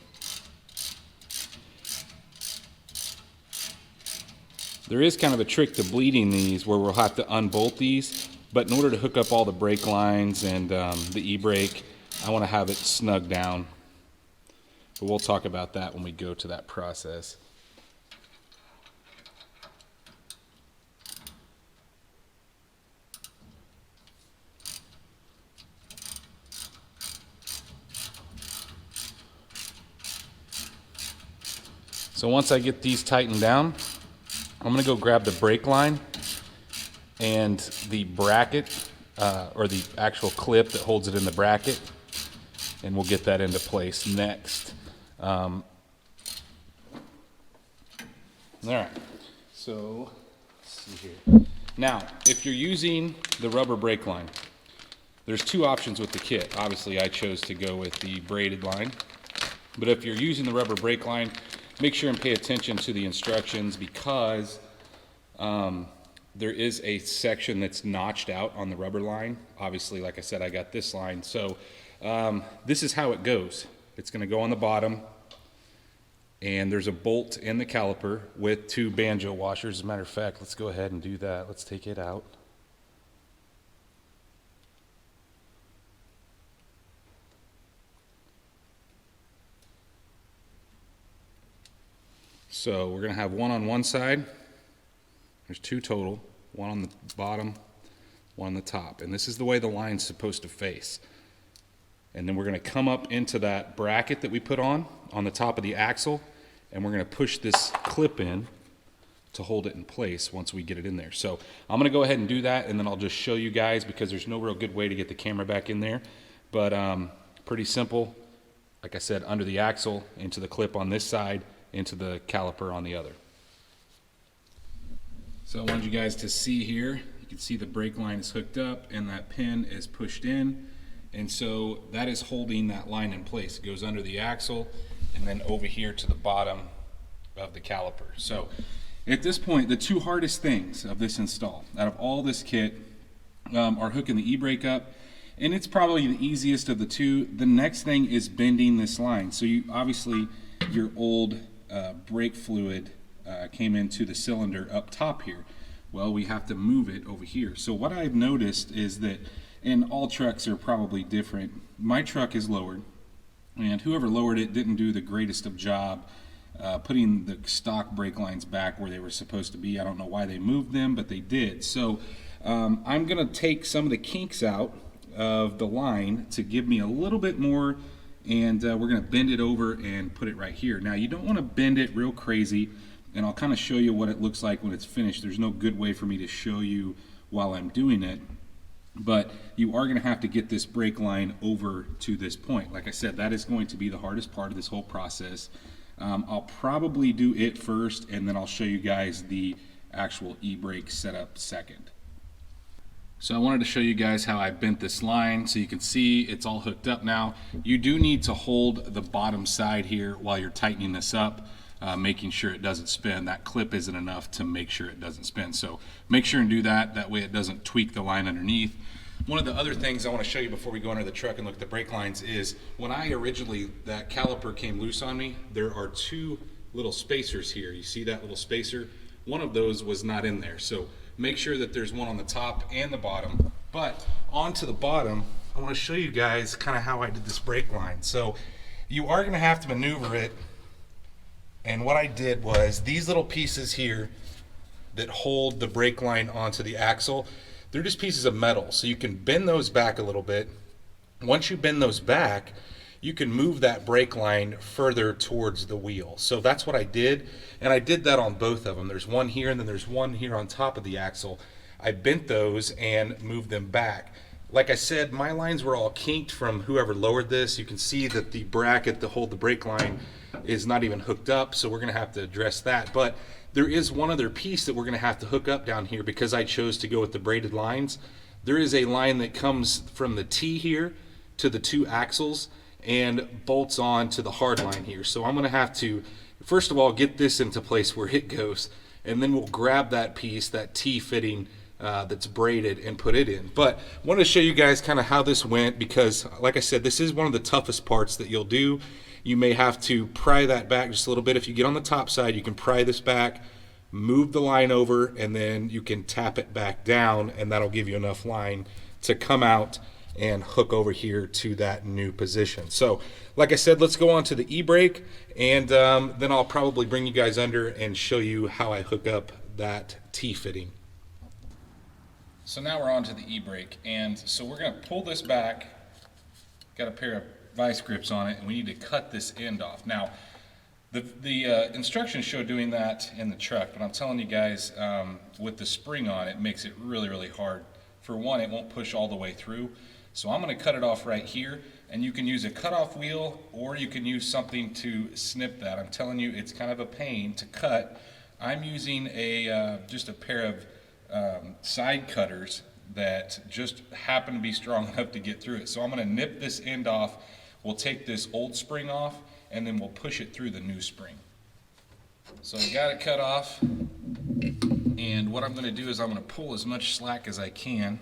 there is kind of a trick to bleeding these where we'll have to unbolt these, but in order to hook up all the brake lines and the e-brake, I want to have it snug down. But we'll talk about that when we go to that process. So once I get these tightened down, I'm going to go grab the brake line and the bracket, or the actual clip that holds it in the bracket, and we'll get that into place next. All right, So let's see here. Now, if you're using the rubber brake line, there's two options with the kit. Obviously, I chose to go with the braided line. But if you're using the rubber brake line, make sure and pay attention to the instructions, because there is a section that's notched out on the rubber line. Obviously, like I said, I got this line. So this is how it goes. It's going to go on the bottom, and there's a bolt in the caliper with two banjo washers. As a matter of fact, let's go ahead and do that. Let's take it out. So we're going to have one on one side. There's two total, one on the bottom, one on the top. And this is the way the line's supposed to face. And then we're going to come up into that bracket that we put on the top of the axle, and we're going to push this clip in to hold it in place once we get it in there. So I'm going to go ahead and do that, and then I'll just show you guys, because there's no real good way to get the camera back in there. But pretty simple. Like I said, under the axle, into the clip on this side, into the caliper on the other. So I wanted you guys to see here, you can see the brake line is hooked up and that pin is pushed in, and so that is holding that line in place. It goes under the axle and then over here to the bottom of the caliper. So at this point, the two hardest things of this install out of all this kit are hooking the e-brake up, and it's probably the easiest of the two. The next thing is bending this line. So you obviously, your old brake fluid came into the cylinder up top here. Well, we have to move it over here. So what I've noticed is that, and all trucks are probably different, my truck is lowered, and whoever lowered it didn't do the greatest of job putting the stock brake lines back where they were supposed to be. I don't know why they moved them, but they did. So I'm gonna take some of the kinks out of the line to give me a little bit more, and we're going to bend it over and put it right here. Now, you don't want to bend it real crazy, and I'll kind of show you what it looks like when it's finished. There's no good way for me to show you while I'm doing it, but you are going to have to get this brake line over to this point. Like I said, that is going to be the hardest part of this whole process. I'll probably do it first, and then I'll show you guys the actual e-brake setup second. So I wanted to show you guys how I bent this line so you can see it's all hooked up now. You do need to hold the bottom side here while you're tightening this up, making sure it doesn't spin. That clip isn't enough to make sure it doesn't spin. So make sure and do that. That way it doesn't tweak the line underneath. One of the other things I want to show you before we go under the truck and look at the brake lines is when I originally, that caliper came loose on me, there are two little spacers here. You see that little spacer? One of those was not in there. So make sure that there's one on the top and the bottom. But onto the bottom, I want to show you guys kind of how I did this brake line. So you are going to have to maneuver it. And what I did was these little pieces here that hold the brake line onto the axle, they're just pieces of metal. So you can bend those back a little bit. Once you bend those back, you can move that brake line further towards the wheel. So that's what I did, and I did that on both of them. There's one here and then there's one here on top of the axle. I bent those and moved them back. Like I said, my lines were all kinked from whoever lowered this. You can see that the bracket to hold the brake line is not even hooked up, so we're gonna have to address that. But there is one other piece that we're gonna have to hook up down here because I chose to go with the braided lines. There is a line that comes from the T here to the two axles and bolts on to the hard line here. So I'm gonna have to, first of all, get this into place where it goes, and then we'll grab that piece, that T fitting that's braided, and put it in. But I wanted to show you guys kind of how this went because, like I said, this is one of the toughest parts that you'll do. You may have to pry that back just a little bit. If you get on the top side, you can pry this back, move the line over, and then you can tap it back down, and that'll give you enough line to come out and hook over here to that new position. So like I said, let's go on to the e-brake, and then I'll probably bring you guys under and show you how I hook up that T-fitting. So now we're on to the e-brake, and so we're going to pull this back. Got a pair of vice grips on it, and we need to cut this end off. Now the instructions show doing that in the truck, but I'm telling you guys, with the spring on it makes it really, really hard. For one, it won't push all the way through. So I'm going to cut it off right here, and you can use a cutoff wheel or you can use something to snip that. I'm telling you, it's kind of a pain to cut, I'm using just a pair of side cutters that just happen to be strong enough to get through it. So I'm going to nip this end off. We'll take this old spring off, and then we'll push it through the new spring. So I got it cut off, and what I'm going to do is I'm going to pull as much slack as I can.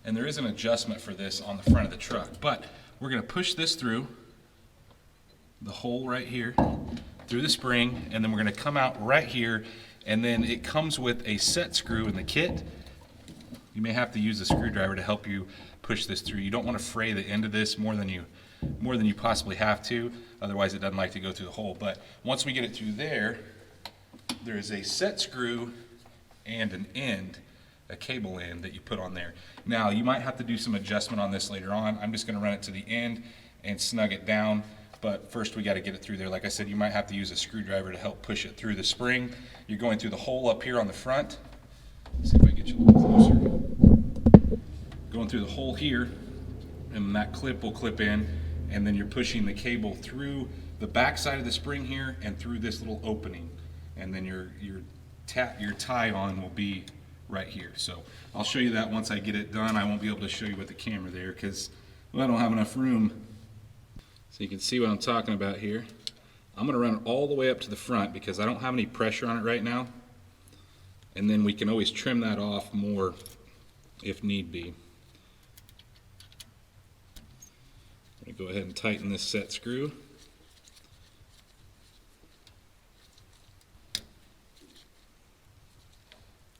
And there is an adjustment for this on the front of the truck, but we're going to push this through the hole right here, through the spring, and then we're going to come out right here, and then it comes with a set screw in the kit. You may have to use a screwdriver to help you push this through. You don't want to fray the end of this more than you possibly have to, otherwise it doesn't like to go through the hole. But once we get it through there, there is a set screw and an end, a cable end that you put on there. Now you might have to do some adjustment on this later on. I'm just going to run it to the end and snug it down, but first we got to get it through there. Like I said, you might have to use a screwdriver to help push it through the spring. You're going through the hole up here on the front. Let's see if I can get you a little closer. Going through the hole here, and that clip will clip in, and then you're pushing the cable through the back side of the spring here and through this little opening, and then your tie on will be right here. So I'll show you that once I get it done. I won't be able to show you with the camera there because, well, I don't have enough room. So you can see what I'm talking about here. I'm going to run it all the way up to the front because I don't have any pressure on it right now, and then we can always trim that off more if need be. I'm going to go ahead and tighten this set screw.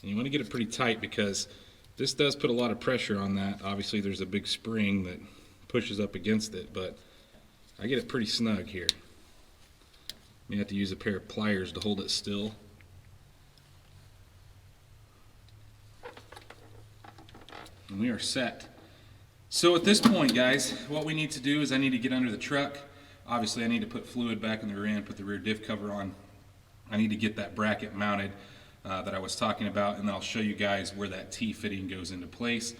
And you want to get it pretty tight because this does put a lot of pressure on that. Obviously there's a big spring that pushes up against it, but I get it pretty snug here. You have to use a pair of pliers to hold it still. And we are set. So at this point, guys, what we need to do is I need to get under the truck. Obviously I need to put fluid back in the rear end, put the rear diff cover on. I need to get that bracket mounted that I was talking about, and then I'll show you guys where that T-fitting goes into place.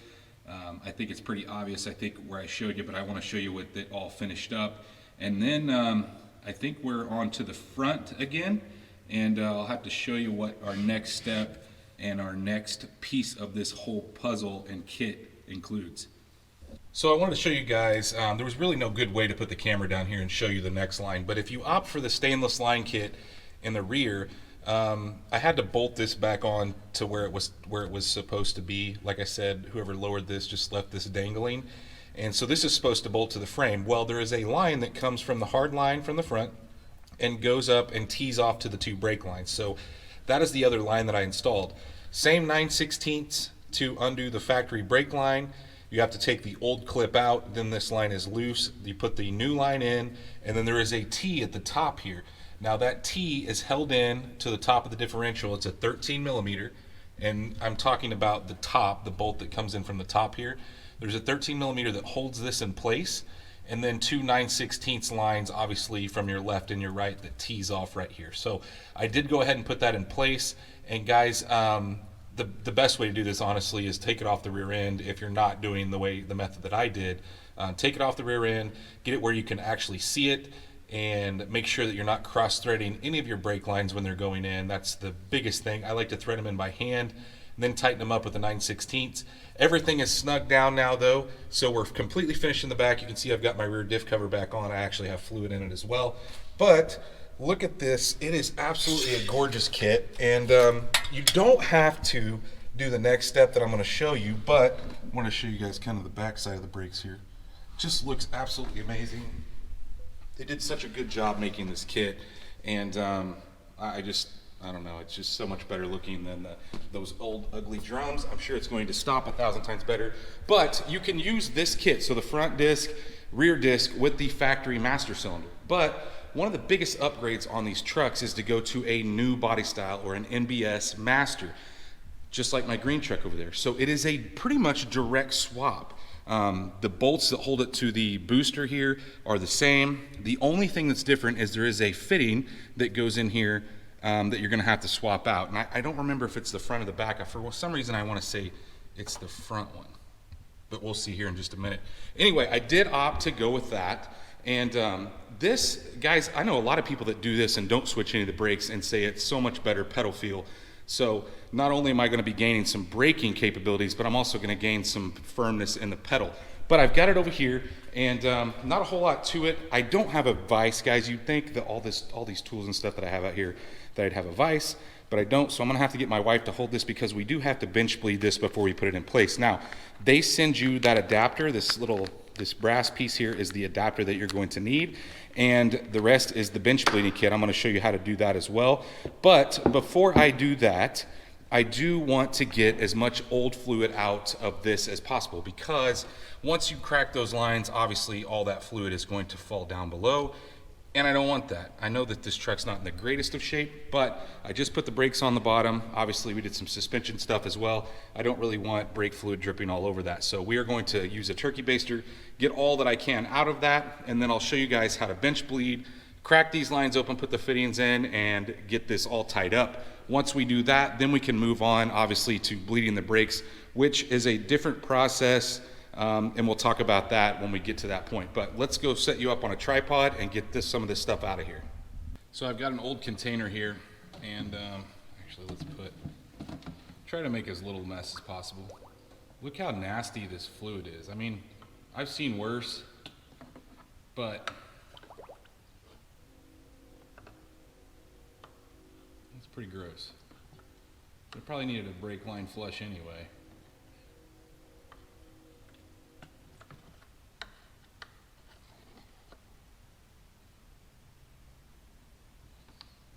I think it's pretty obvious, I think, where I showed you, but I want to show you with it all finished up. And then I think we're on to the front again, and I'll have to show you what our next step and our next piece of this whole puzzle and kit includes. So I wanted to show you guys, there was really no good way to put the camera down here and show you the next line, but if you opt for the stainless line kit in the rear, I had to bolt this back on to where it was supposed to be. Like I said, whoever lowered this just left this dangling, and so this is supposed to bolt to the frame. Well, there is a line that comes from the hard line from the front and goes up and tees off to the two brake lines. So that is the other line that I installed. Same 9/16 to undo the factory brake line. You have to take the old clip out, then this line is loose. You put the new line in, and then there is a T at the top here. Now that T is held in to the top of the differential. It's a 13 millimeter, and I'm talking about the top, the bolt that comes in from the top here. There's a 13 millimeter that holds this in place, and then two 9/16 lines, obviously from your left and your right, that tees off right here. So I did go ahead and put that in place, and guys, the best way to do this, honestly, is take it off the rear end. If you're not doing the method that I did, take it off the rear end, get it where you can actually see it, and make sure that you're not cross-threading any of your brake lines when they're going in. That's the biggest thing. I like to thread them in by hand, and then tighten them up with the 9/16. Everything is snugged down now, though, so we're completely finished in the back. You can see I've got my rear diff cover back on. I actually have fluid in it as well. But look at this. It is absolutely a gorgeous kit, and you don't have to do the next step that I'm going to show you, but I want to show you guys kind of the back side of the brakes here. Just looks absolutely amazing. They did such a good job making this kit, and I don't know, it's just so much better looking than those old ugly drums. I'm sure it's going to stop 1,000 times better, but you can use this kit, so the front disc, rear disc with the factory master cylinder. But one of the biggest upgrades on these trucks is to go to a new body style or an NBS master, just like my green truck over there. So it is a pretty much direct swap. The bolts that hold it to the booster here are the same. The only thing that's different is there is a fitting that goes in here that you're going to have to swap out. And I don't remember if it's the front or the back. For some reason I want to say it's the front one, but we'll see here in just a minute. Anyway, I did opt to go with that. And This, guys, I know a lot of people that do this and don't switch any of the brakes and say it's so much better pedal feel. So not only am I going to be gaining some braking capabilities, but I'm also going to gain some firmness in the pedal. But I've got it over here, and not a whole lot to it. I don't have a vise, guys. You'd think that all these tools and stuff that I have out here, that I'd have a vise, but I don't. So I'm going to have to get my wife to hold this because we do have to bench bleed this before we put it in place. Now, they send you that adapter. This brass piece here is the adapter that you're going to need, and the rest is the bench bleeding kit. I'm going to show you how to do that as well. But before I do that, I do want to get as much old fluid out of this as possible, because once you crack those lines, obviously all that fluid is going to fall down below, and I don't want that. I know that this truck's not in the greatest of shape, but I just put the brakes on the bottom. Obviously we did some suspension stuff as well. I don't really want brake fluid dripping all over that. So we are going to use a turkey baster, get all that I can out of that, and then I'll show you guys how to bench bleed, crack these lines open, put the fittings in, and get this all tied up. Once we do that, then we can move on, obviously, to bleeding the brakes, which is a different process, and we'll talk about that when we get to that point. But let's go set you up on a tripod and get some of this stuff out of here. So I've got an old container here, and actually let's try to make as little mess as possible. Look how nasty this fluid is. I mean, I've seen worse, but it's pretty gross. It probably needed a brake line flush anyway.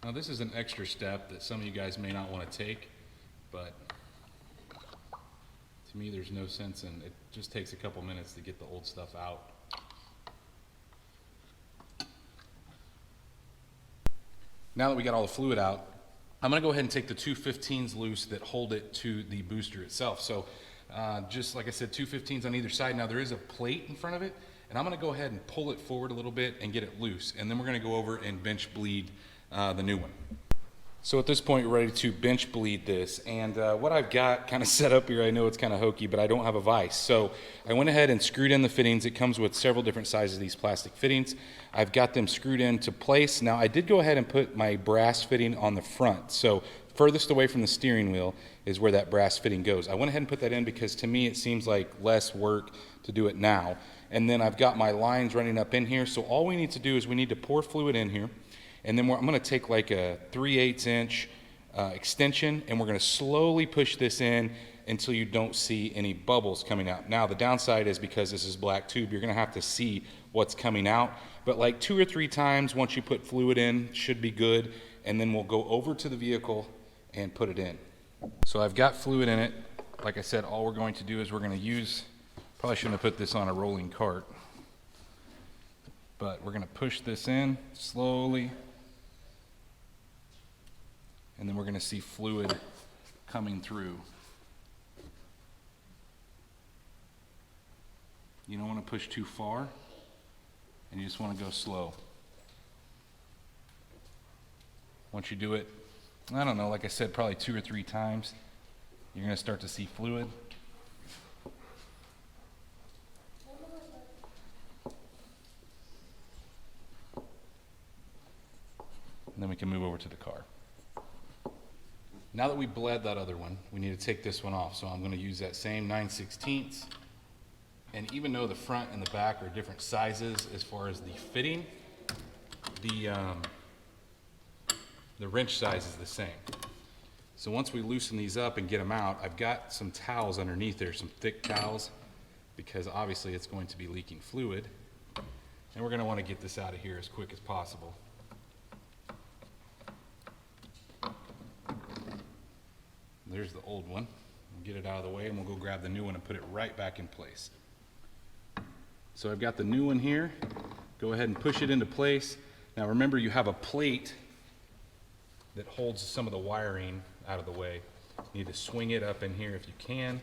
Now this is an extra step that some of you guys may not want to take, but to me there's no sense in it. Just takes a couple minutes to get the old stuff out. Now that we got all the fluid out, I'm going to go ahead and take the two 15s loose that hold it to the booster itself. So just like I said, two 15s on either side. Now there is a plate in front of it, and I'm going to go ahead and pull it forward a little bit and get it loose, and then we're going to go over and bench bleed the new one. So at this point, we're ready to bench bleed this, and what I've got kind of set up here, I know it's kind of hokey, but I don't have a vise. So I went ahead and screwed in the fittings. It comes with several different sizes of these plastic fittings. I've got them screwed into place. Now I did go ahead and put my brass fitting on the front. So furthest away from the steering wheel is where that brass fitting goes. I went ahead and put that in because to me it seems like less work to do it now. And then I've got my lines running up in here. So all we need to do is we need to pour fluid in here. And then I'm going to take like a 3/8 inch extension, and we're going to slowly push this in until you don't see any bubbles coming out. Now the downside is because this is black tube, you're going to have to see what's coming out. But like 2 or 3 times once you put fluid in should be good, and then we'll go over to the vehicle and put it in. So I've got fluid in it. Like I said, all we're going to do is we're going to use, probably shouldn't have put this on a rolling cart, but we're going to push this in slowly. And then we're going to see fluid coming through. You don't want to push too far, and you just want to go slow. Once you do it, I don't know, like I said, probably 2 or 3 times, you're going to start to see fluid. And then we can move over to the car. Now that we bled that other one, we need to take this one off. So I'm going to use that same 9/16. And even though the front and the back are different sizes as far as the fitting, the wrench size is the same. So once we loosen these up and get them out, I've got some towels underneath there, some thick towels, because obviously it's going to be leaking fluid. And we're going to want to get this out of here as quick as possible. There's the old one. We'll get it out of the way, and we'll go grab the new one and put it right back in place. So I've got the new one here. Go ahead and push it into place. Now remember, you have a plate that holds some of the wiring out of the way. You need to swing it up in here if you can.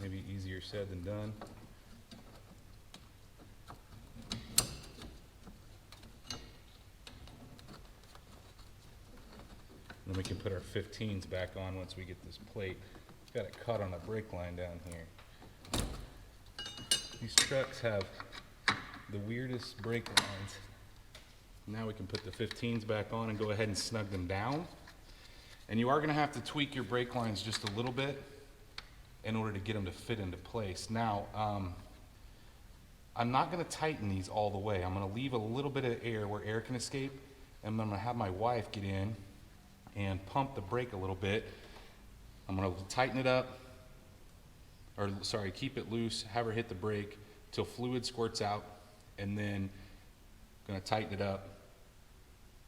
Maybe easier said than done. Then we can put our 15s back on once we get this plate. Got it caught on a brake line down here. These trucks have the weirdest brake lines. Now we can put the 15s back on and go ahead and snug them down. And you are going to have to tweak your brake lines just a little bit in order to get them to fit into place. Now, I'm not going to tighten these all the way. I'm going to leave a little bit of air where air can escape, and I'm going to have my wife get in and pump the brake a little bit. I'm going to tighten it up, or sorry, keep it loose, have her hit the brake till fluid squirts out, and then going to tighten it up,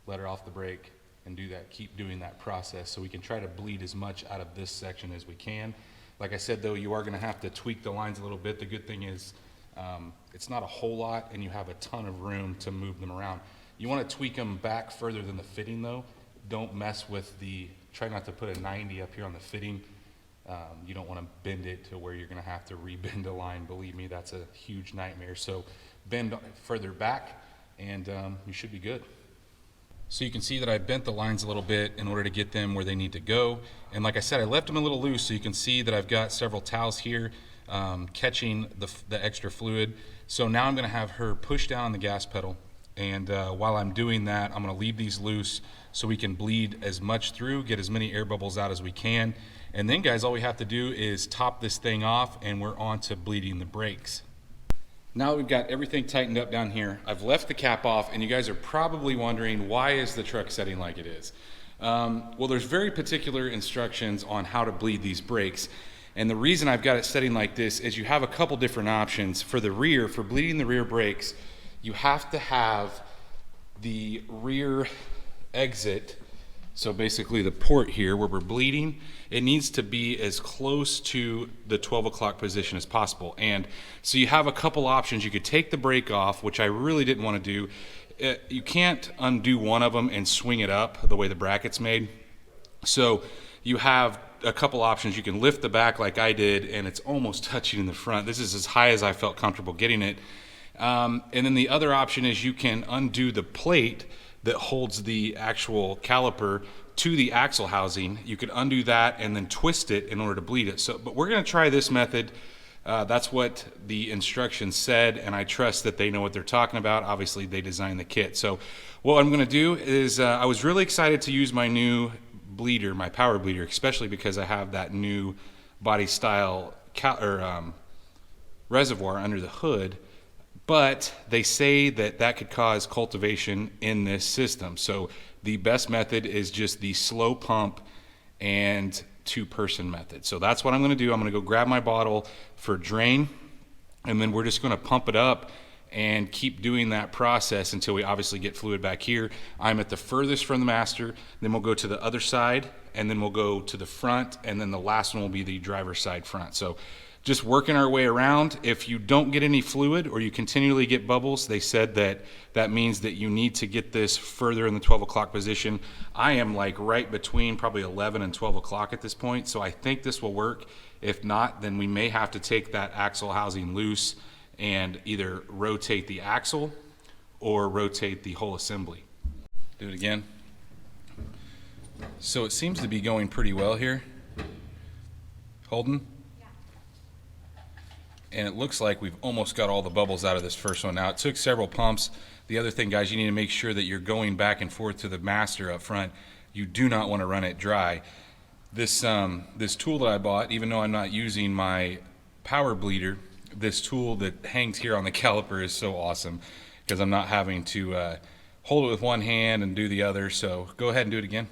let her off the brake, and do that. Keep doing that process so we can try to bleed as much out of this section as we can. Like I said, though, you are going to have to tweak the lines a little bit. The good thing is it's not a whole lot, and you have a ton of room to move them around. You want to tweak them back further than the fitting, though. Don't mess with the, try not to put a 90 up here on the fitting. You don't want to bend it to where you're going to have to rebend a line. Believe me, that's a huge nightmare. So bend further back, and you should be good. So you can see that I bent the lines a little bit in order to get them where they need to go. And like I said, I left them a little loose, so you can see that I've got several towels here catching the extra fluid. So now I'm going to have her push down on the gas pedal. And while I'm doing that, I'm going to leave these loose so we can bleed as much through, get as many air bubbles out as we can. And then, guys, all we have to do is top this thing off, and we're on to bleeding the brakes. Now we've got everything tightened up down here. I've left the cap off, and you guys are probably wondering, why is the truck setting like it is? Well, there's very particular instructions on how to bleed these brakes. And the reason I've got it setting like this is you have a couple different options. For the rear, for bleeding the rear brakes, you have to have the rear exit, so basically the port here where we're bleeding, it needs to be as close to the 12 o'clock position as possible. And so you have a couple options. You could take the brake off, which I really didn't want to do. You can't undo one of them and swing it up the way the bracket's made. So you have a couple options. You can lift the back like I did, and it's almost touching in the front. This is as high as I felt comfortable getting it. And then the other option is you can undo the plate that holds the actual caliper to the axle housing. You could undo that and then twist it in order to bleed it. So, but we're going to try this method. That's what the instructions said, and I trust that they know what they're talking about. Obviously, they designed the kit. So what I'm going to do is I was really excited to use my new bleeder, my power bleeder, especially because I have that new body style reservoir under the hood. But they say that that could cause cultivation in this system. So the best method is just the slow pump and two-person method. So that's what I'm going to do. I'm going to go grab my bottle for drain, and then we're just going to pump it up and keep doing that process until we obviously get fluid back here. I'm at the furthest from the master, then we'll go to the other side, and then we'll go to the front, and then the last one will be the driver's side front. So just working our way around. If you don't get any fluid or you continually get bubbles, they said that that means that you need to get this further in the 12 o'clock position. I am like right between probably 11 and 12 o'clock at this point, so I think this will work. If not, then we may have to take that axle housing loose and either rotate the axle or rotate the whole assembly. Do it again. So it seems to be going pretty well here. Holden? And it looks like we've almost got all the bubbles out of this first one. Now, it took several pumps. The other thing, guys, you need to make sure that you're going back and forth to the master up front. You do not want to run it dry. This tool that I bought, even though I'm not using my power bleeder, this tool that hangs here on the caliper is so awesome because I'm not having to hold it with one hand and do the other. So go ahead and do it again.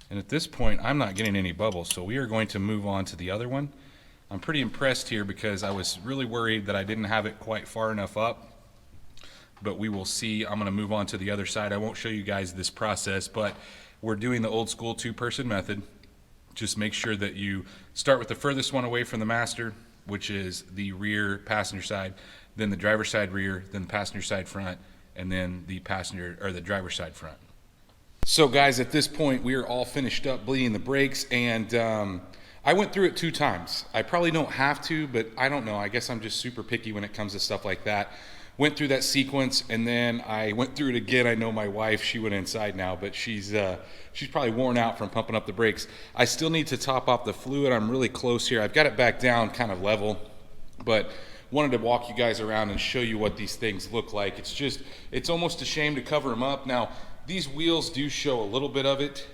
And at this point, I'm not getting any bubbles, so we are going to move on to the other one. I'm pretty impressed here because I was really worried that I didn't have it quite far enough up, but we will see. I'm going to move on to the other side. I won't show you guys this process, but we're doing the old school two-person method. Just make sure that you start with the furthest one away from the master, which is the rear passenger side, then the driver's side rear, then the passenger side front, and then the passenger or the driver's side front. So guys, at this point, we are all finished up bleeding the brakes, and I went through it 2 times. I probably don't have to, but I don't know. I guess I'm just super picky when it comes to stuff like that. went through that sequence, and then I went through it again. I know my wife, she went inside now, but she's probably worn out from pumping up the brakes. I still need to top off the fluid. I'm really close here. I've got it back down kind of level, but wanted to walk you guys around and show you what these things look like. It's almost a shame to cover them up. Now, these wheels do show a little bit of it,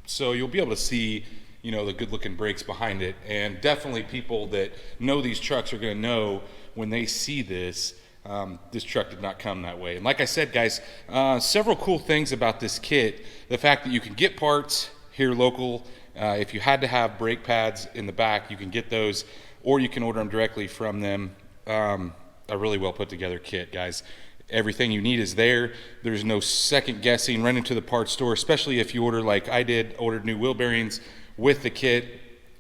so you'll be able to see, you know, the good looking brakes behind it. And definitely people that know these trucks are going to know when they see this, this truck did not come that way. And like I said, guys, several cool things about this kit. The fact that you can get parts here local. If you had to have brake pads in the back, you can get those, or you can order them directly from them. A really well put together kit, guys. Everything you need is there. There's no second guessing. Run into the parts store, especially if you order like I did, ordered new wheel bearings with the kit.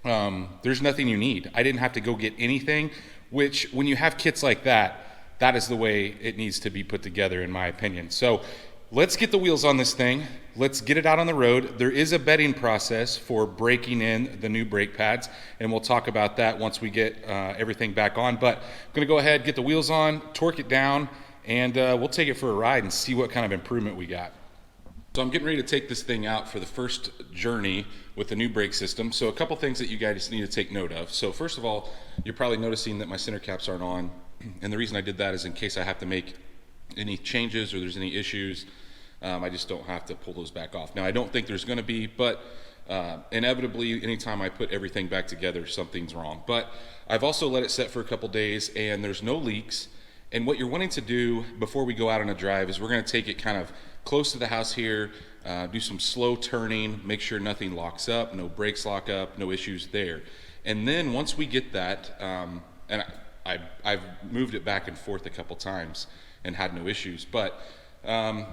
There's nothing you need. I didn't have to go get anything, which when you have kits like that, that is the way it needs to be put together, in my opinion. So let's get the wheels on this thing. Let's get it out on the road. There is a bedding process for breaking in the new brake pads, and we'll talk about that once we get everything back on. But I'm gonna go ahead, get the wheels on, torque it down, and we'll take it for a ride and see what kind of improvement we got. So I'm getting ready to take this thing out for the first journey with the new brake system. So a couple things that you guys need to take note of. So first of all, you're probably noticing that my center caps aren't on. And the reason I did that is in case I have to make any changes or there's any issues, I just don't have to pull those back off. Now, I don't think there's going to be, but inevitably, anytime I put everything back together, something's wrong. But I've also let it set for a couple days, and there's no leaks. And what you're wanting to do before we go out on a drive is we're going to take it kind of close to the house here, do some slow turning, make sure nothing locks up, no brakes lock up, no issues there. And then once we get that, and I've moved it back and forth a couple times and had no issues, but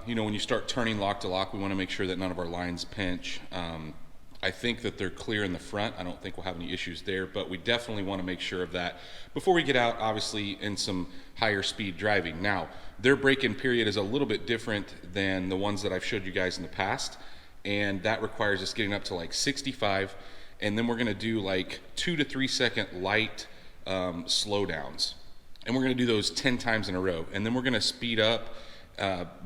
you know, when you start turning lock to lock, we want to make sure that none of our lines pinch. I think that they're clear in the front. I don't think we'll have any issues there, but we definitely want to make sure of that before we get out, obviously, in some higher speed driving. Now, their break-in period is a little bit different than the ones that I've showed you guys in the past, and that requires us getting up to like 65, and then we're going to do like 2 to 3 second light slowdowns, and we're going to do those 10 times in a row, and then we're going to speed up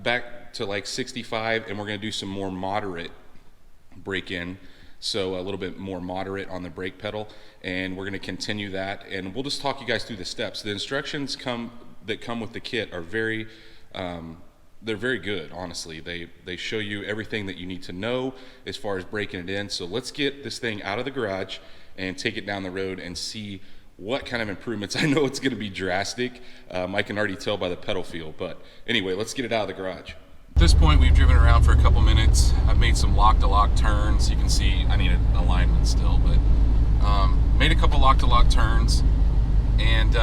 back to like 65, and we're going to do some more moderate break-in, so a little bit more moderate on the brake pedal, and we're going to continue that, and we'll just talk you guys through the steps. The instructions that come with the kit are very they're very good, honestly. They show you everything that you need to know as far as breaking it in. So let's get this thing out of the garage and take it down the road and see what kind of improvements. I know it's going to be drastic. I can already tell by the pedal feel, but anyway, let's get it out of the garage. At this point, we've driven around for a couple minutes. I've made some lock-to-lock turns. You can see I need an alignment still, but made a couple lock-to-lock turns, and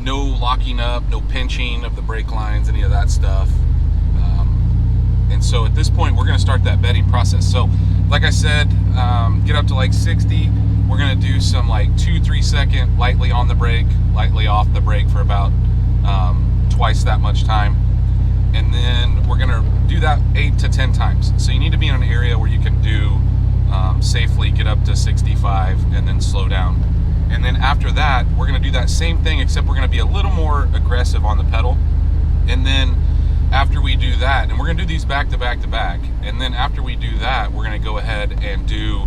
no locking up, no pinching of the brake lines, any of that stuff. And so at this point, we're going to start that bedding process. So like I said, get up to like 60. We're going to do some like 2-3 second lightly on the brake, lightly off the brake for about twice that much time. And then we're going to do that 8 to 10 times. So you need to be in an area where you can do safely get up to 65 and then slow down. And then after that, we're going to do that same thing, except we're going to be a little more aggressive on the pedal. And then after we do that, and we're going to do these back to back to back, and then after we do that, we're going to go ahead and do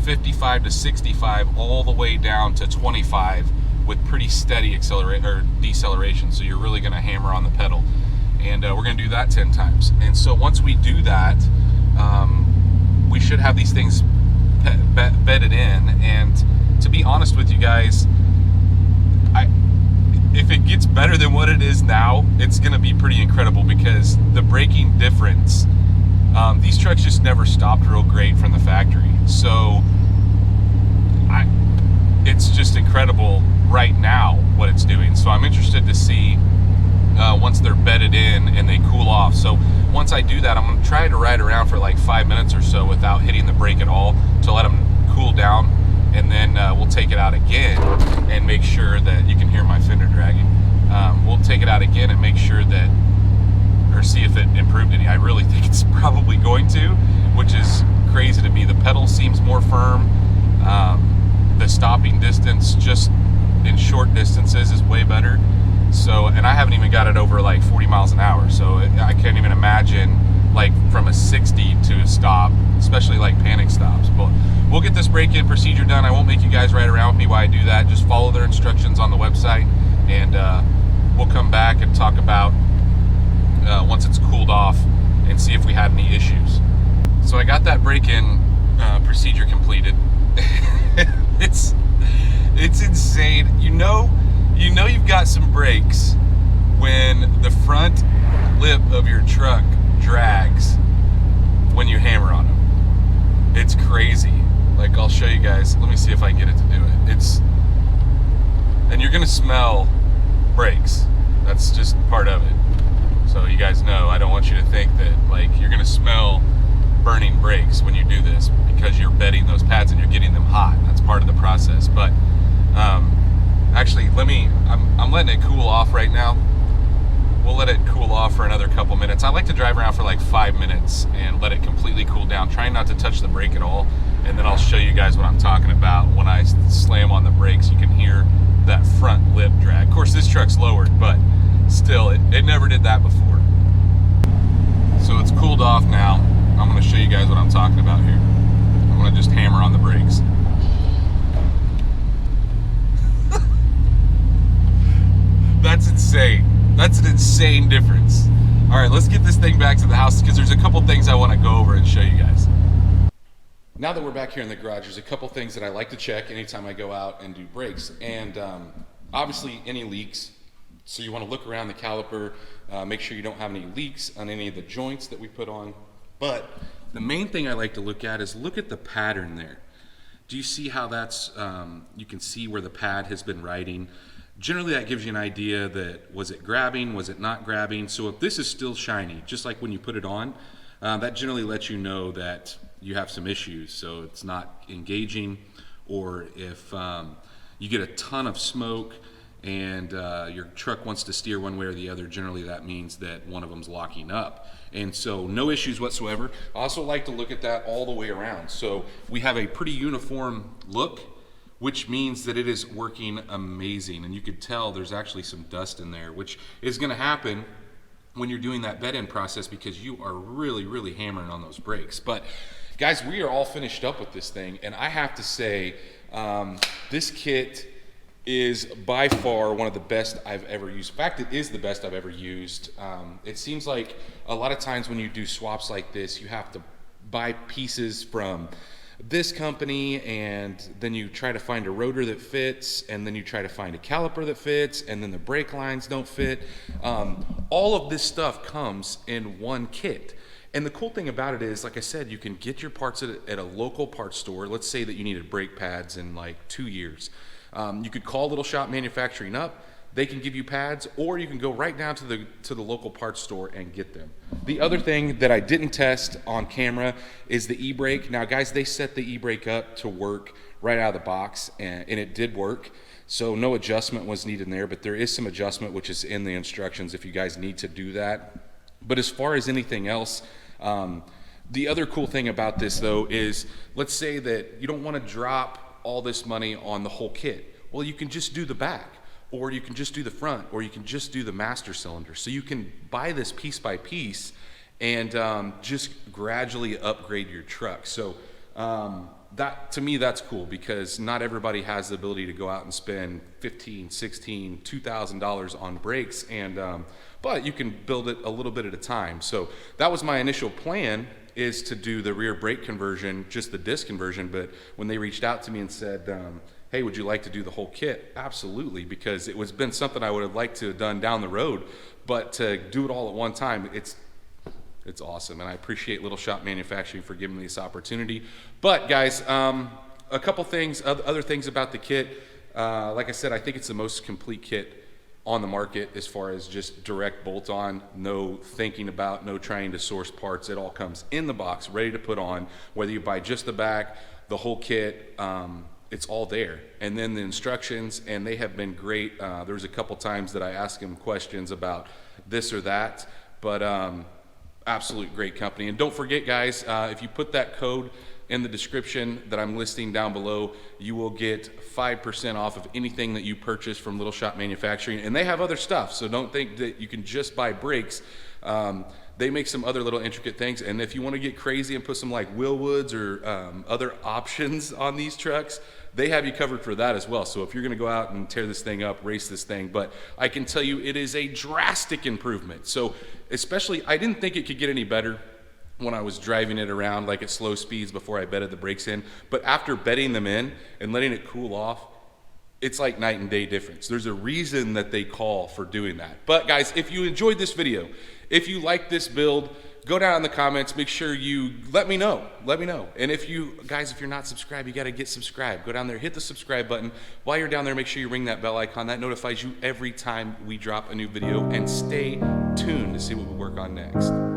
55 to 65 all the way down to 25 with pretty steady deceleration. So you're really going to hammer on the pedal, and we're going to do that 10 times. And so once we do that, we should have these things bedded in. And to be honest with you guys, if it gets better than what it is now, it's going to be pretty incredible, because the braking difference, these trucks just never stopped real great from the factory. So it's just incredible right now what it's doing. So I'm interested to see once they're bedded in and they cool off. So once I do that, I'm going to try to ride around for like 5 minutes or so without hitting the brake at all to let them cool down, and then we'll take it out again and make sure that you can hear my fender dragging. We'll take it out again and make sure that, or see if it improved any. I really think it's probably going to, which is crazy to me. The pedal seems more firm. The stopping distance just in short distances is way better. So, and I haven't even got it over like 40 miles an hour. So I can't even imagine like from a 60 to a stop, especially like panic stops. But we'll get this break-in procedure done. I won't make you guys ride around with me while I do that. Just follow their instructions on the website, and we'll come back and talk about once it's cooled off and see if we had any issues. So I got that break-in procedure completed. It's insane. You know you've got some brakes when the front lip of your truck drags when you hammer on them. It's crazy. Like, I'll show you guys. Let me see if I can get it to do it. And you're gonna smell brakes. That's just part of it. So you guys know, I don't want you to think that like you're gonna smell burning brakes when you do this, because you're bedding those pads and you're getting them hot. That's part of the process. But actually, I'm letting it cool off right now. We'll let it cool off for another couple minutes. I like to drive around for like 5 minutes and let it completely cool down, trying not to touch the brake at all. And then I'll show you guys what I'm talking about. When I slam on the brakes, you can hear that front lip drag. Of course, this truck's lowered, but still, it never did that before. So it's cooled off now. I'm gonna show you guys what I'm talking about here. I'm gonna just hammer on the brakes. That's insane. That's an insane difference. All right, let's get this thing back to the house, because there's a couple things I want to go over and show you guys. Now that we're back here in the garage, there's a couple things that I like to check anytime I go out and do brakes. And obviously any leaks. So you want to look around the caliper, make sure you don't have any leaks on any of the joints that we put on. But the main thing I like to look at is look at the pattern there. Do you see how that's, you can see where the pad has been riding? Generally that gives you an idea that, was it grabbing, was it not grabbing? So if this is still shiny, just like when you put it on, that generally lets you know that you have some issues. So it's not engaging, or if you get a ton of smoke and your truck wants to steer one way or the other, generally that means that one of them's locking up. And so no issues whatsoever. I also like to look at that all the way around. So we have a pretty uniform look, which means that it is working amazing. And you could tell there's actually some dust in there, which is gonna happen when you're doing that bed-in process, because you are really, really hammering on those brakes. But guys, we are all finished up with this thing, and I have to say, this kit is by far one of the best I've ever used. In fact, it is the best I've ever used. It seems like a lot of times when you do swaps like this, you have to buy pieces from this company, and then you try to find a rotor that fits, and then you try to find a caliper that fits, and then the brake lines don't fit. All of this stuff comes in one kit. And the cool thing about it is, like I said, you can get your parts at a local parts store. Let's say that you needed brake pads in like 2 years. You could call Little Shop Manufacturing up. They can give you pads, or you can go right down to the local parts store and get them. The other thing that I didn't test on camera is the e-brake. Now guys, they set the e-brake up to work right out of the box, and it did work. So no adjustment was needed in there, but there is some adjustment which is in the instructions if you guys need to do that. But as far as anything else, the other cool thing about this though is, let's say that you don't want to drop all this money on the whole kit. Well, you can just do the back, or you can just do the front, or you can just do the master cylinder. So you can buy this piece by piece and just gradually upgrade your truck. So that, to me, that's cool, because not everybody has the ability to go out and spend $15, $16, $2,000 on brakes, and but you can build it a little bit at a time. So that was my initial plan, is to do the rear brake conversion, just the disc conversion. But when they reached out to me and said, hey, would you like to do the whole kit? Absolutely, because it was been something I would have liked to have done down the road, but to do it all at one time, it's awesome. And I appreciate Little Shop Manufacturing for giving me this opportunity. But guys, a couple things, other things about the kit. Like I said, I think it's the most complete kit on the market as far as just direct bolt on, no thinking about, no trying to source parts. It all comes in the box, ready to put on, whether you buy just the back, the whole kit, it's all there. And then the instructions, and they have been great. There was a couple times that I asked them questions about this or that, but absolute great company. And don't forget, guys, if you put that code in the description that I'm listing down below, you will get 5% off of anything that you purchase from Little Shop Manufacturing. And they have other stuff, so don't think that you can just buy brakes. They make some other little intricate things, and if you want to get crazy and put some like Willwoods or other options on these trucks, they have you covered for that as well. So if you're going to go out and tear this thing up, race this thing, but I can tell you it is a drastic improvement. So especially, I didn't think it could get any better when I was driving it around like at slow speeds before I bedded the brakes in, but after bedding them in and letting it cool off, it's like night and day difference. There's a reason that they call for doing that. But guys, if you enjoyed this video, if you like this build, go down in the comments, make sure you let me know. And if you guys, if you're not subscribed, you got to get subscribed. Go down there, hit the subscribe button. While you're down there, make sure you ring that bell icon. That notifies you every time we drop a new video, and stay tuned to see what we work on next.